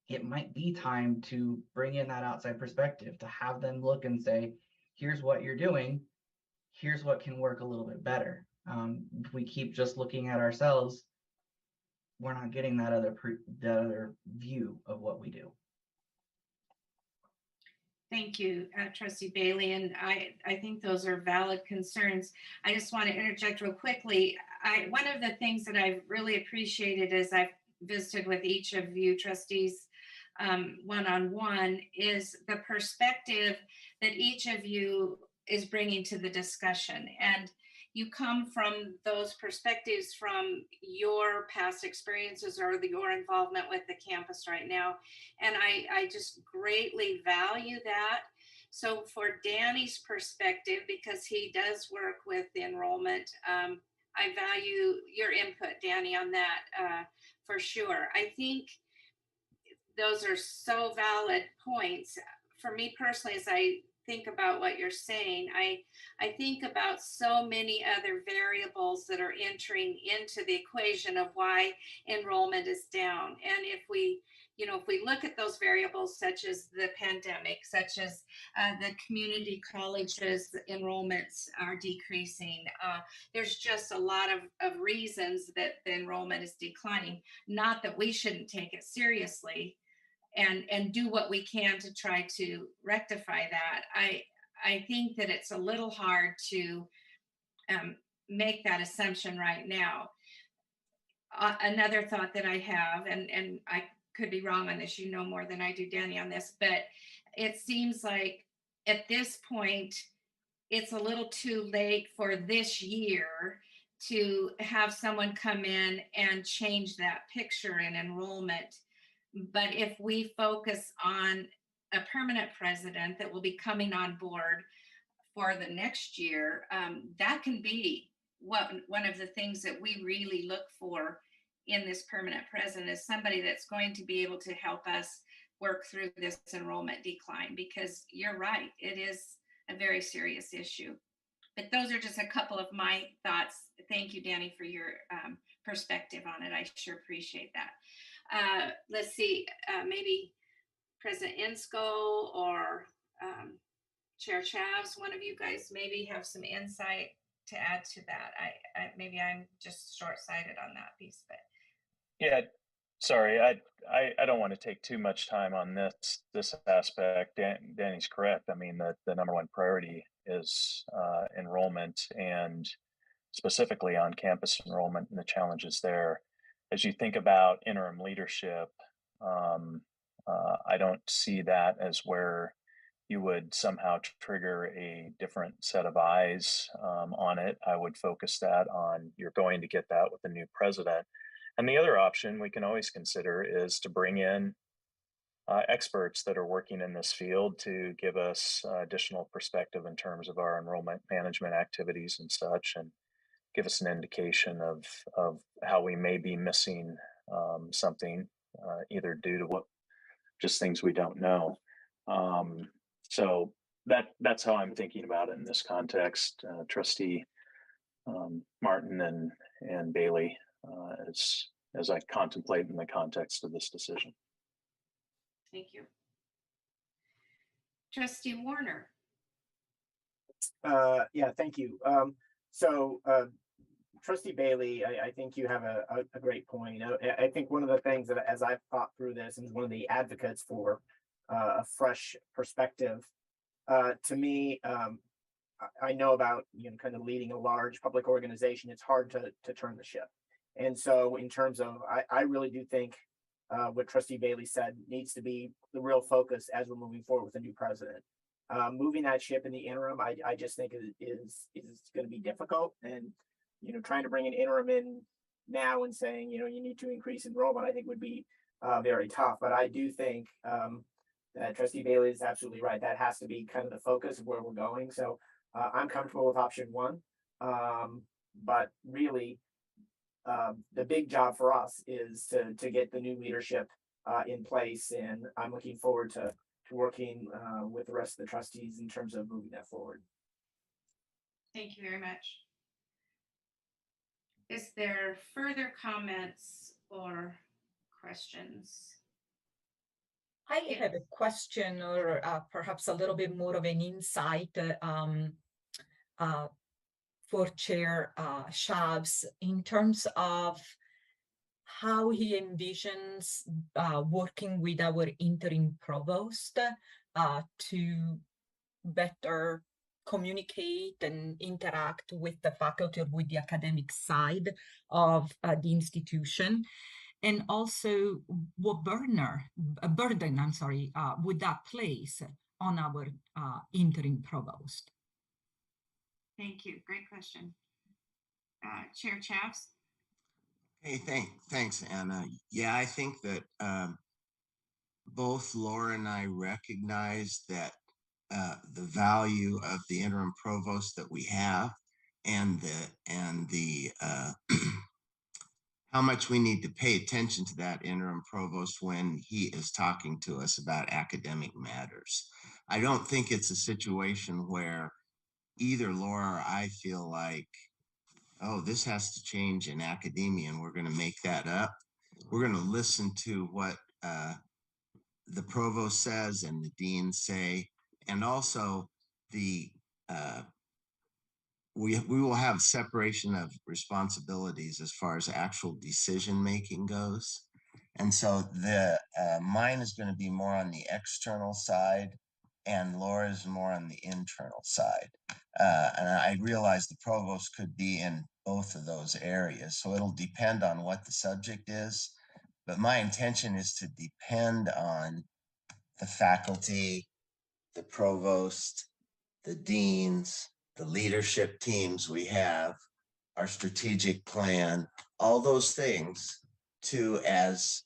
it might be time to bring in that outside perspective, to have them look and say, here's what you're doing, here's what can work a little bit better. If we keep just looking at ourselves, we're not getting that other view of what we do. Thank you, Trustee Bailey, and I think those are valid concerns. I just want to interject real quickly. One of the things that I've really appreciated as I've visited with each of you trustees one-on-one is the perspective that each of you is bringing to the discussion. And you come from those perspectives from your past experiences or your involvement with the campus right now. And I just greatly value that. So for Danny's perspective, because he does work with enrollment, I value your input, Danny, on that for sure. I think those are so valid points. For me personally, as I think about what you're saying, I think about so many other variables that are entering into the equation of why enrollment is down. And if we look at those variables, such as the pandemic, such as the community colleges enrollments are decreasing, there's just a lot of reasons that the enrollment is declining. Not that we shouldn't take it seriously and do what we can to try to rectify that. I think that it's a little hard to make that assumption right now. Another thought that I have, and I could be wrong on this, you know more than I do, Danny, on this, but it seems like at this point, it's a little too late for this year to have someone come in and change that picture in enrollment. But if we focus on a permanent president that will be coming on board for the next year, that can be one of the things that we really look for in this permanent president, is somebody that's going to be able to help us work through this enrollment decline, because you're right, it is a very serious issue. But those are just a couple of my thoughts. Thank you, Danny, for your perspective on it. I sure appreciate that. Let's see, maybe President Insco or Chair Chavs, one of you guys maybe have some insight to add to that. Maybe I'm just short-sighted on that piece, but. Yeah, sorry, I don't want to take too much time on this aspect. Danny's correct. I mean, the number one priority is enrollment, and specifically on campus enrollment and the challenges there. As you think about interim leadership, I don't see that as where you would somehow trigger a different set of eyes on it. I would focus that on, you're going to get that with the new president. And the other option we can always consider is to bring in experts that are working in this field to give us additional perspective in terms of our enrollment management activities and such, and give us an indication of how we may be missing something, either due to just things we don't know. So that's how I'm thinking about it in this context, Trustee Martin and Bailey, as I contemplate in the context of this decision. Thank you. Trustee Warner. Yeah, thank you. Trustee Bailey, I think you have a great point. I think one of the things that, as I've thought through this, and one of the advocates for a fresh perspective, to me, I know about, kind of leading a large public organization, it's hard to turn the ship. And so in terms of, I really do think what Trustee Bailey said needs to be the real focus as we're moving forward with a new president. Moving that ship in the interim, I just think is going to be difficult. And, trying to bring an interim in now and saying, you need to increase enrollment, I think would be very tough. But I do think that Trustee Bailey is absolutely right. That has to be kind of the focus of where we're going. So I'm comfortable with option one. But really, the big job for us is to get the new leadership in place. And I'm looking forward to working with the rest of the trustees in terms of moving that forward. Thank you very much. Is there further comments or questions? I have a question, or perhaps a little bit more of an insight. for Chair Shavs in terms of how he envisions working with our interim provost to better communicate and interact with the faculty or with the academic side of the institution. And also what burden would that place on our interim provost? Thank you. Great question. Chair Chaps? Hey, thanks, Anna. Yeah, I think that both Laura and I recognize that the value of the interim provost that we have, and the how much we need to pay attention to that interim provost when he is talking to us about academic matters. I don't think it's a situation where either Laura or I feel like, oh, this has to change in academia and we're going to make that up. We're going to listen to what the provost says and the deans say, and also the we will have separation of responsibilities as far as actual decision making goes. And so the mine is going to be more on the external side and Laura's more on the internal side. And I realize the provost could be in both of those areas. So it'll depend on what the subject is. But my intention is to depend on the faculty, the provost, the deans, the leadership teams we have, our strategic plan, all those things to, as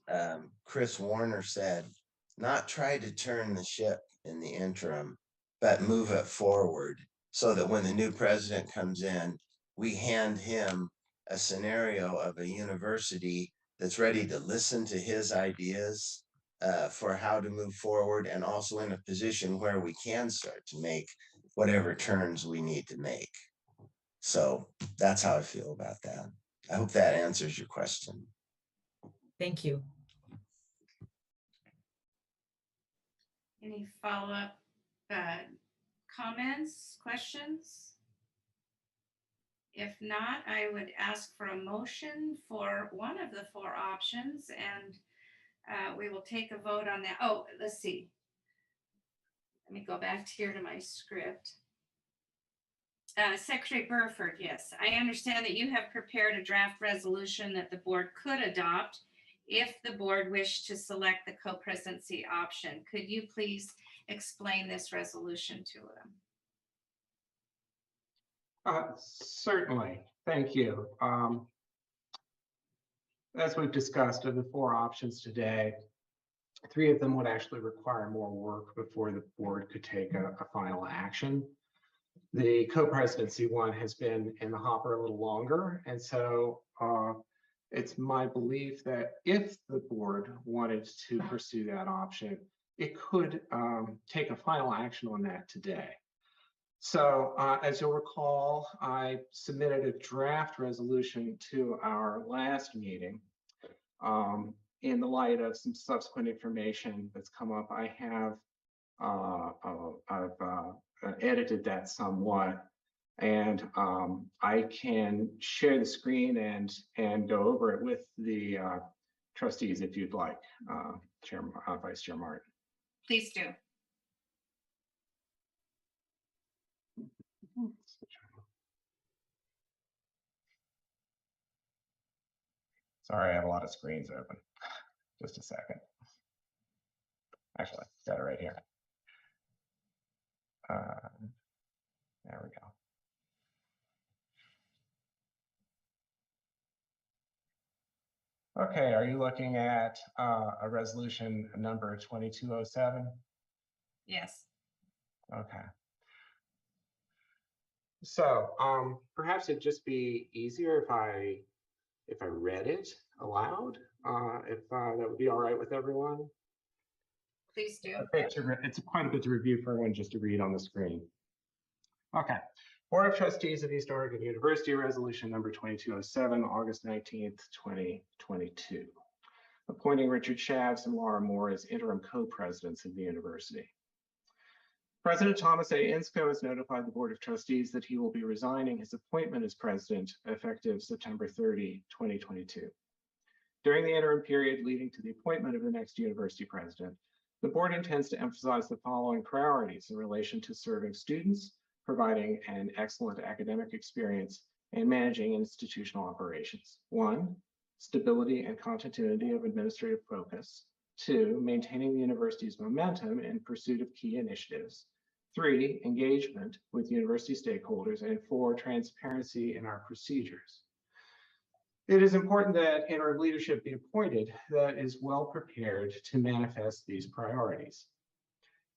Chris Warner said, not try to turn the ship in the interim, but move it forward so that when the new president comes in, we hand him a scenario of a university that's ready to listen to his ideas for how to move forward, and also in a position where we can start to make whatever turns we need to make. So that's how I feel about that. I hope that answers your question. Thank you. Any follow-up comments, questions? If not, I would ask for a motion for one of the four options, and we will take a vote on that. Oh, let's see. Let me go back here to my script. Secretary Burford, yes, I understand that you have prepared a draft resolution that the board could adopt if the board wished to select the co-presidency option. Could you please explain this resolution to them? Certainly, thank you. As we've discussed, of the four options today, three of them would actually require more work before the board could take a final action. The co-presidency one has been in the hopper a little longer, and so it's my belief that if the board wanted to pursue that option, it could take a final action on that today. So as you'll recall, I submitted a draft resolution to our last meeting. In the light of some subsequent information that's come up, I have I've edited that somewhat, and I can share the screen and go over it with the trustees if you'd like, Vice Chair Martin. Please do. Sorry, I have a lot of screens open. Just a second. Actually, got it right here. There we go. Okay, are you looking at a resolution number 2207? Yes. Okay. So perhaps it'd just be easier if I read it aloud, if that would be all right with everyone. Please do. It's quite a bit to review for everyone just to read on the screen. Okay. Board of Trustees of East Oregon University, resolution number 2207, August 19th, 2022. Appointing Richard Shavs and Laura Moore as interim co-presidents of the university. President Thomas A. Inscoe has notified the Board of Trustees that he will be resigning his appointment as president effective September 30, 2022. During the interim period leading to the appointment of the next university president, the board intends to emphasize the following priorities in relation to serving students, providing an excellent academic experience, and managing institutional operations. 1, stability and continuity of administrative focus. 2, maintaining the university's momentum in pursuit of key initiatives. 3, engagement with university stakeholders. And 4, transparency in our procedures. It is important that interim leadership be appointed that is well prepared to manifest these priorities.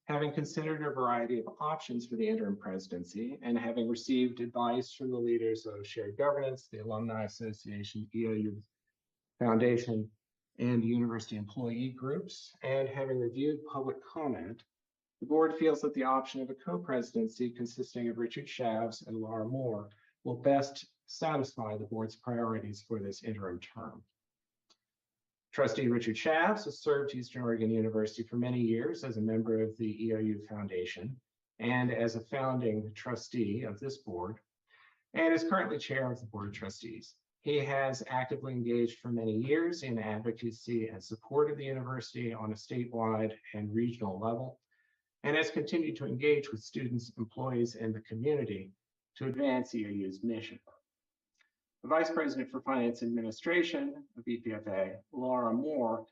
Having considered a variety of options for the interim presidency and having received advice from the leaders of Shared Governance, the Alumni Association, EOU Foundation, and university employee groups, and having reviewed public comment, the board feels that the option of a co-presidency consisting of Richard Shavs and Laura Moore will best satisfy the board's priorities for this interim term. Trustee Richard Shavs has served Eastern Oregon University for many years as a member of the EOU Foundation and as a founding trustee of this board, and is currently chair of the Board of Trustees. He has actively engaged for many years in advocacy and support of the university on a statewide and regional level, and has continued to engage with students, employees, and the community to advance EOU's mission. The Vice President for Finance Administration of EPFA, Laura Moore,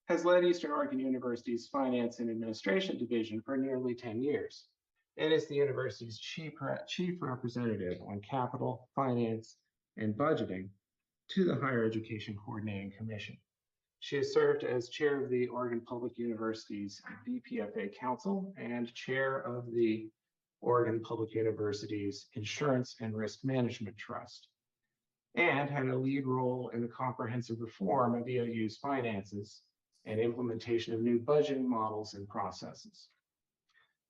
has led Eastern Oregon University's Finance and Administration Division for nearly 10 years and is the university's chief representative on capital, finance, and budgeting to the Higher Education Coordinating Commission. She has served as chair of the Oregon Public University's BPFA Council and chair of the Oregon Public University's Insurance and Risk Management Trust, and had a lead role in the comprehensive reform of EOU's finances and implementation of new budgeting models and processes.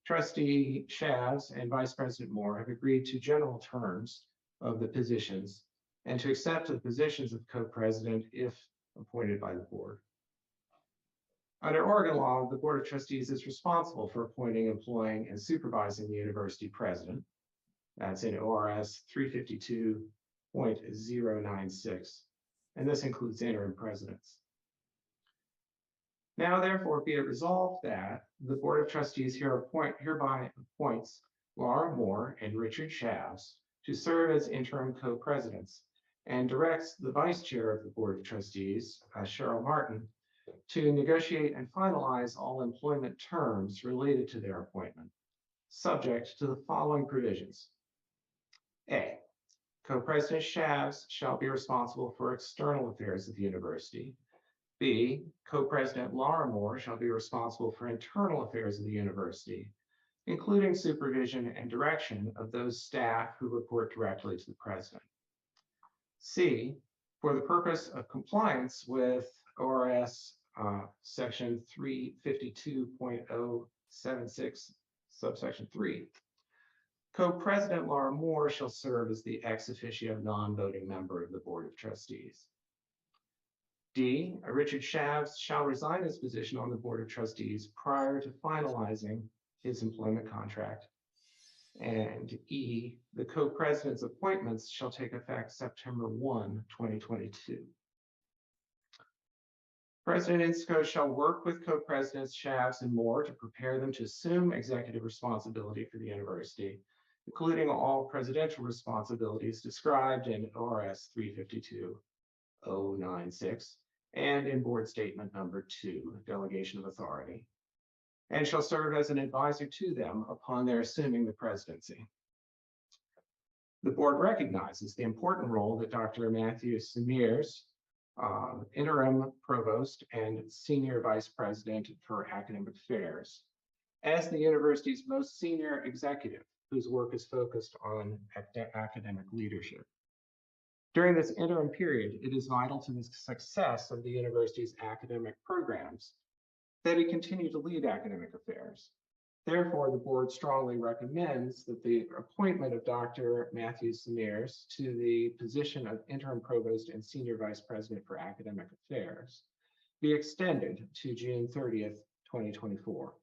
Trustee Shavs and Vice President Moore have agreed to general terms of the positions and to accept the positions of co-president if appointed by the board. Under Oregon law, the Board of Trustees is responsible for appointing, employing, and supervising the university president. That's in ORS 352.096, and this includes interim presidents. Now, therefore, be it resolved that the Board of Trustees hereby appoints Laura Moore and Richard Shavs to serve as interim co-presidents and directs the Vice Chair of the Board of Trustees, Cheryl Martin, to negotiate and finalize all employment terms related to their appointment, subject to the following provisions. A, Co-President Shavs shall be responsible for external affairs of the university. B, Co-President Laura Moore shall be responsible for internal affairs of the university, including supervision and direction of those staff who report directly to the president. C, for the purpose of compliance with ORS section 352.076, subsection 3, Co-President Laura Moore shall serve as the ex officio non-voting member of the Board of Trustees. D, Richard Shavs shall resign his position on the Board of Trustees prior to finalizing his employment contract. And E, the co-president's appointments shall take effect September 1, 2022. President Inscoe shall work with co-presidents Shavs and Moore to prepare them to assume executive responsibility for the university, including all presidential responsibilities described in ORS 352.096 and in Board Statement Number 2, Delegation of Authority, and shall serve as an advisor to them upon their assuming the presidency. The board recognizes the important role that Dr. Matthew Smears, interim provost and senior vice president for academic affairs, as the university's most senior executive, whose work is focused on academic leadership. During this interim period, it is vital to the success of the university's academic programs that he continue to lead academic affairs. Therefore, the board strongly recommends that the appointment of Dr. Matthew Smears to the position of interim provost and senior vice president for academic affairs be extended to June 30th, 2024.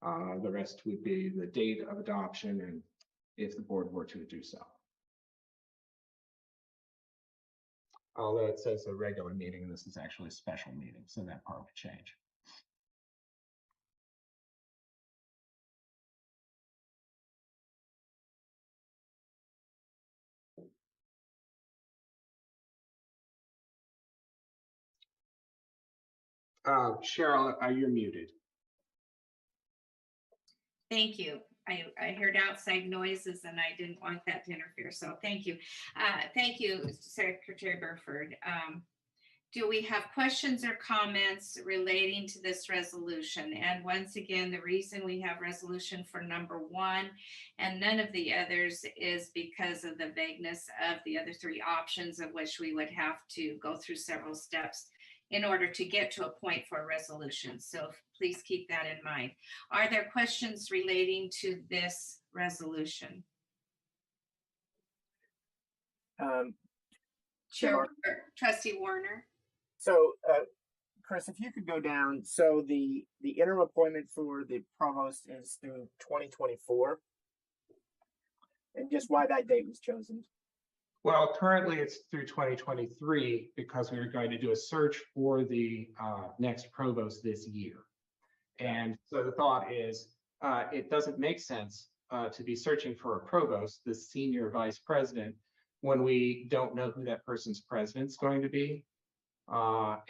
The rest would be the date of adoption and if the board were to do so. Although it says a regular meeting, this is actually a special meeting, so that part would change. Cheryl, you're muted. Thank you. I heard outside noises and I didn't want that to interfere, so thank you. Thank you, Secretary Burford. Do we have questions or comments relating to this resolution? And once again, the reason we have resolution for number 1 and none of the others is because of the vagueness of the other 3 options, of which we would have to go through several steps in order to get to a point for a resolution. So please keep that in mind. Are there questions relating to this resolution? Chair, Trustee Warner. so Chris, if you could go down, so the interim appointment for the provost is through 2024, and just why that date was chosen. Well, currently it's through 2023 because we are going to do a search for the next provost this year. And so the thought is it doesn't make sense to be searching for a provost, the senior vice president, when we don't know who that person's president's going to be. So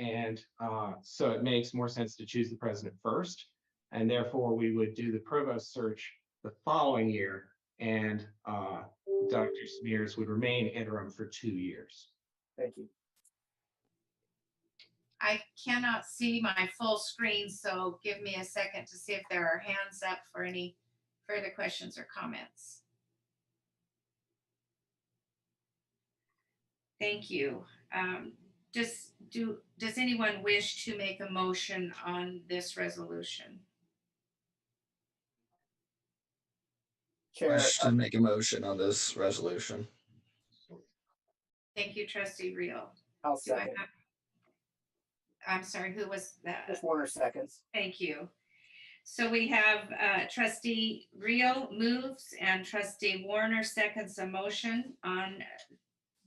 it makes more sense to choose the president first. And therefore we would do the provost search the following year, and Dr. Smears would remain interim for 2 years. Thank you. I cannot see my full screen, so give me a second to see if there are hands up for any further questions or comments. Thank you. Does anyone wish to make a motion on this resolution? Chair, Wish to make a motion on this resolution. Thank you, Trustee Reel. I'll Do I second. have- I'm sorry, who was that? Just Warner seconds. Thank you. So we have Trustee Reel moves and Trustee Warner seconds a motion on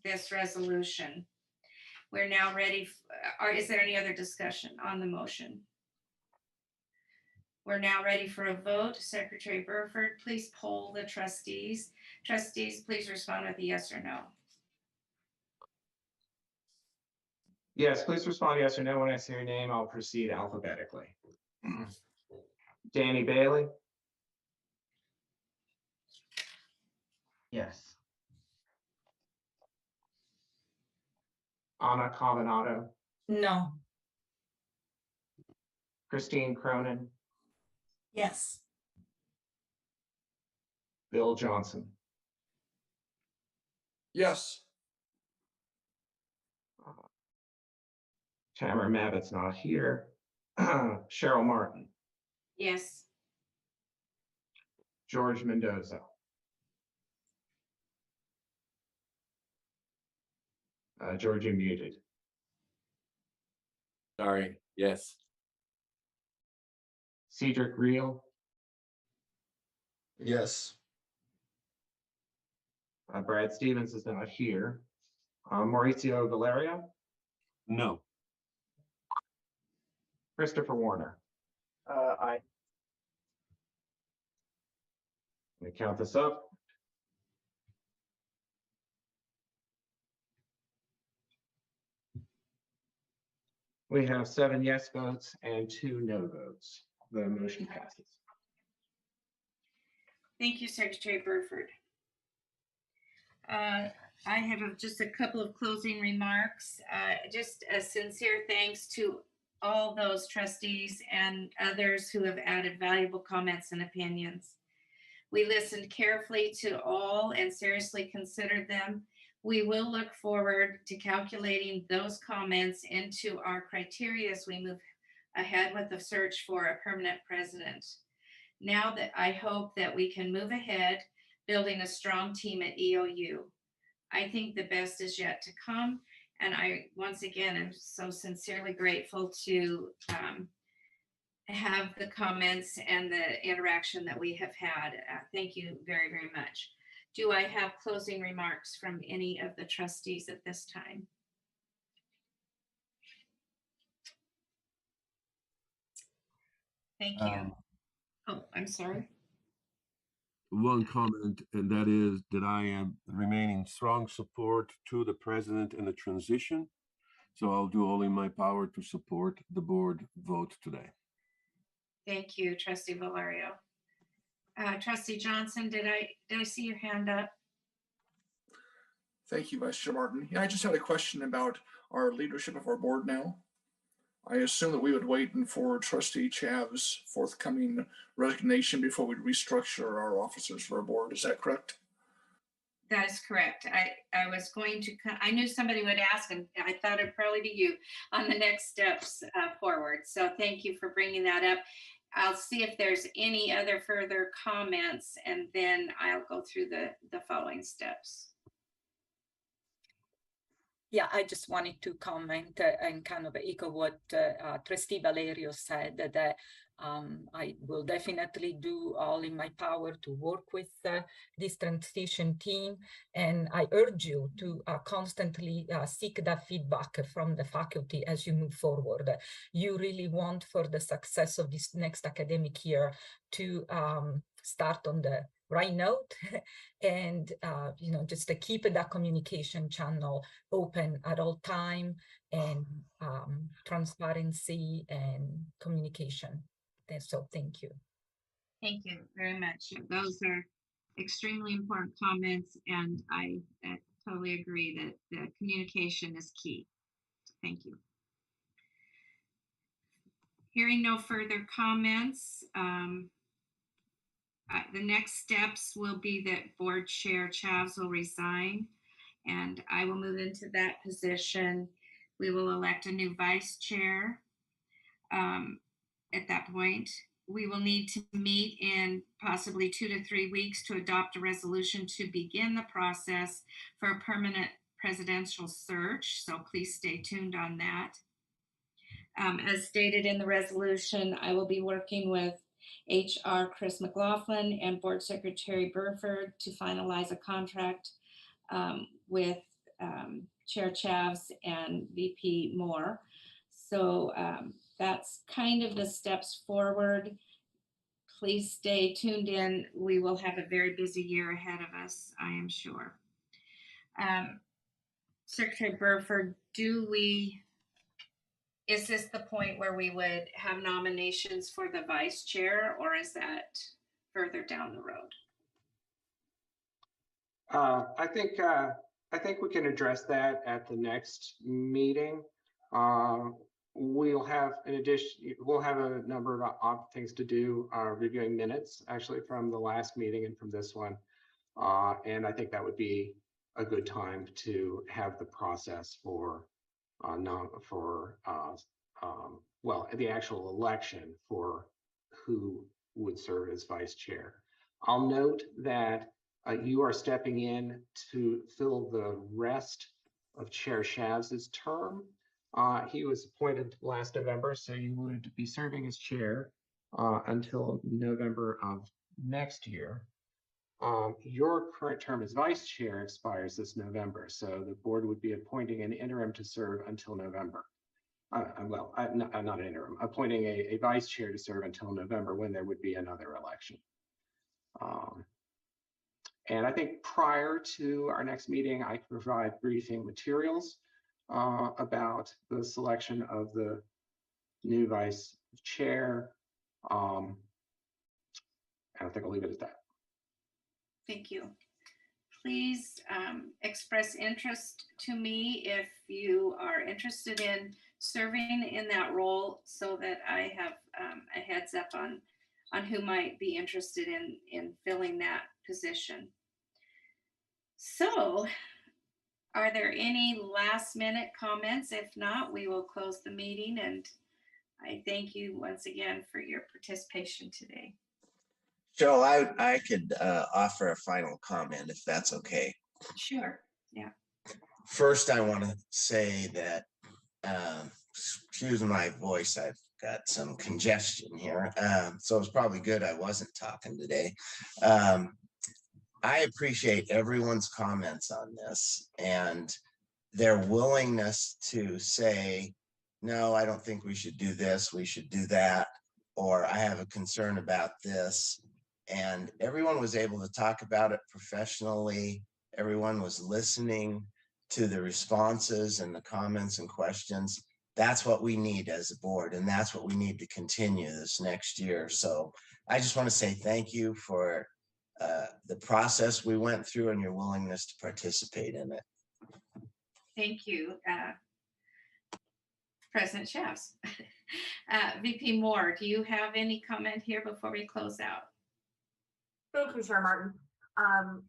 this resolution. We're now ready, or is there any other discussion on the motion? We're now ready for a vote. Secretary Burford, please poll the trustees. Trustees, please respond with a yes or no. Yes, please respond yes or no. When I say your name, I'll proceed alphabetically. Danny Bailey, Yes. Anna Cavanado, No. Christine Cronin, Yes. Bill Johnson. Yes. Tamara Mabbitt's not here. Cheryl Martin, Yes. George Mendoza. George, you're muted. Sorry, yes. Cedric Reel, Yes. Brad Stevens is not here. Mauricio Valerio, No. Christopher Warner. Aye. Let me count this up. We have 7 yes votes and 2 no votes. The motion passes. Thank you, Secretary Burford. I have just a couple of closing remarks. Just a sincere thanks to all those trustees and others who have added valuable comments and opinions. We listened carefully to all and seriously considered them. We will look forward to calculating those comments into our criteria as we move ahead with the search for a permanent president. Now that I hope that we can move ahead, building a strong team at EOU. I think the best is yet to come. And I, once again, am so sincerely grateful to have the comments and the interaction that we have had. Thank you very, very much. Do I have closing remarks from any of the trustees at this time? Thank you. Oh, I'm sorry. One comment, and that is that I am remaining strong support to the president and the transition. So I'll do all in my power to support the board vote today. Thank you, Trustee Valerio. Trustee Johnson, did I see your hand up? Thank you, Vice Chair Martin. Yeah, I just had a question about our leadership of our board now. I assume that we would wait for Trustee Chav's forthcoming resignation before we restructure our officers for our board. Is that correct? That is correct. I was going to, I knew somebody would ask, and I thought it'd probably be you on the next steps forward. So thank you for bringing that up. I'll see if there's any other further comments, and then I'll go through the following steps. Yeah, I just wanted to comment and kind of echo what Trustee Valerio said, that I will definitely do all in my power to work with this transition team. And I urge you to constantly seek that feedback from the faculty as you move forward. You really want for the success of this next academic year to start on the right note and just to keep that communication channel open at all time, and transparency and communication. And so thank you. Thank you very much. Those are extremely important comments, and I totally agree that the communication is key. Thank you. Hearing no further comments, the next steps will be that Board Chair Chavs will resign, and I will move into that position. We will elect a new vice chair. At that point, we will need to meet in possibly 2 to 3 weeks to adopt a resolution to begin the process for a permanent presidential search. So please stay tuned on that. As stated in the resolution, I will be working with HR Chris McLaughlin and Board Secretary Burford to finalize a contract with Chair Chavs and VP Moore. So that's kind of the steps forward. Please stay tuned in. We will have a very busy year ahead of us, I am sure. Secretary Burford, is this the point where we would have nominations for the vice chair, or is that further down the road? I think we can address that at the next meeting. We'll have a number of things to do, reviewing minutes actually from the last meeting and from this one. And I think that would be a good time to have the process for the actual election for who would serve as vice chair. I'll note that you are stepping in to fill the rest of Chair Chavs' term. He was appointed last November, so you would be serving as chair until November of next year. Your current term as vice chair expires this November, so the board would be appointing an interim to serve until November. Not an interim, appointing a vice chair to serve until November, when there would be another election. And I think prior to our next meeting, I can provide briefing materials about the selection of the new vice chair. I think I'll leave it at that. Thank you. Please express interest to me if you are interested in serving in that role, so that I have a heads up on who might be interested in filling that position. So, are there any last minute comments? If not, we will close the meeting, and I thank you once again for your participation today. Joe, I could offer a final comment if that's okay. Sure, yeah. First, I want to say that, excuse my voice, I've got some congestion here. So it's probably good I wasn't talking today. I appreciate everyone's comments on this and their willingness to say, no, I don't think we should do this, we should do that, or I have a concern about this. And everyone was able to talk about it professionally. Everyone was listening to the responses and the comments and questions. That's what we need as a board, and that's what we need to continue this next year. So I just want to say thank you for the process we went through and your willingness to participate in it. Thank you, President Schaafs. VP Moore, do you have any comment here before we close out? Thank you, Chair Martin.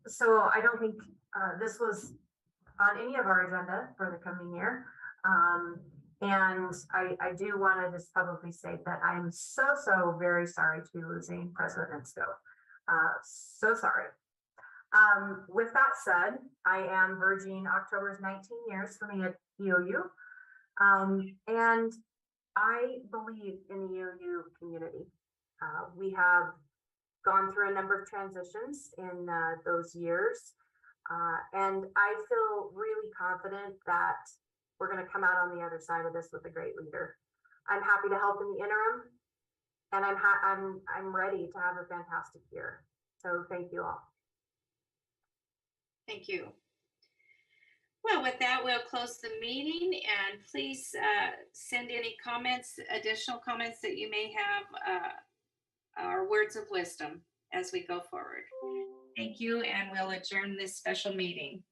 So I don't think this was on any of our agenda for the coming year. And I do want to just publicly state that I'm so very sorry to be losing President Nitsko. So sorry. With that said, I am verging October's 19 years for me at EOU. And I believe in the EOU community. We have gone through a number of transitions in those years. And I feel really confident that we're going to come out on the other side of this with a great leader. I'm happy to help in the interim, and I'm ready to have a fantastic year. So thank you all. Thank you. Well, with that, we'll close the meeting, and please send any comments, additional comments that you may have, or words of wisdom as we go forward. Thank you, and we'll adjourn this special meeting.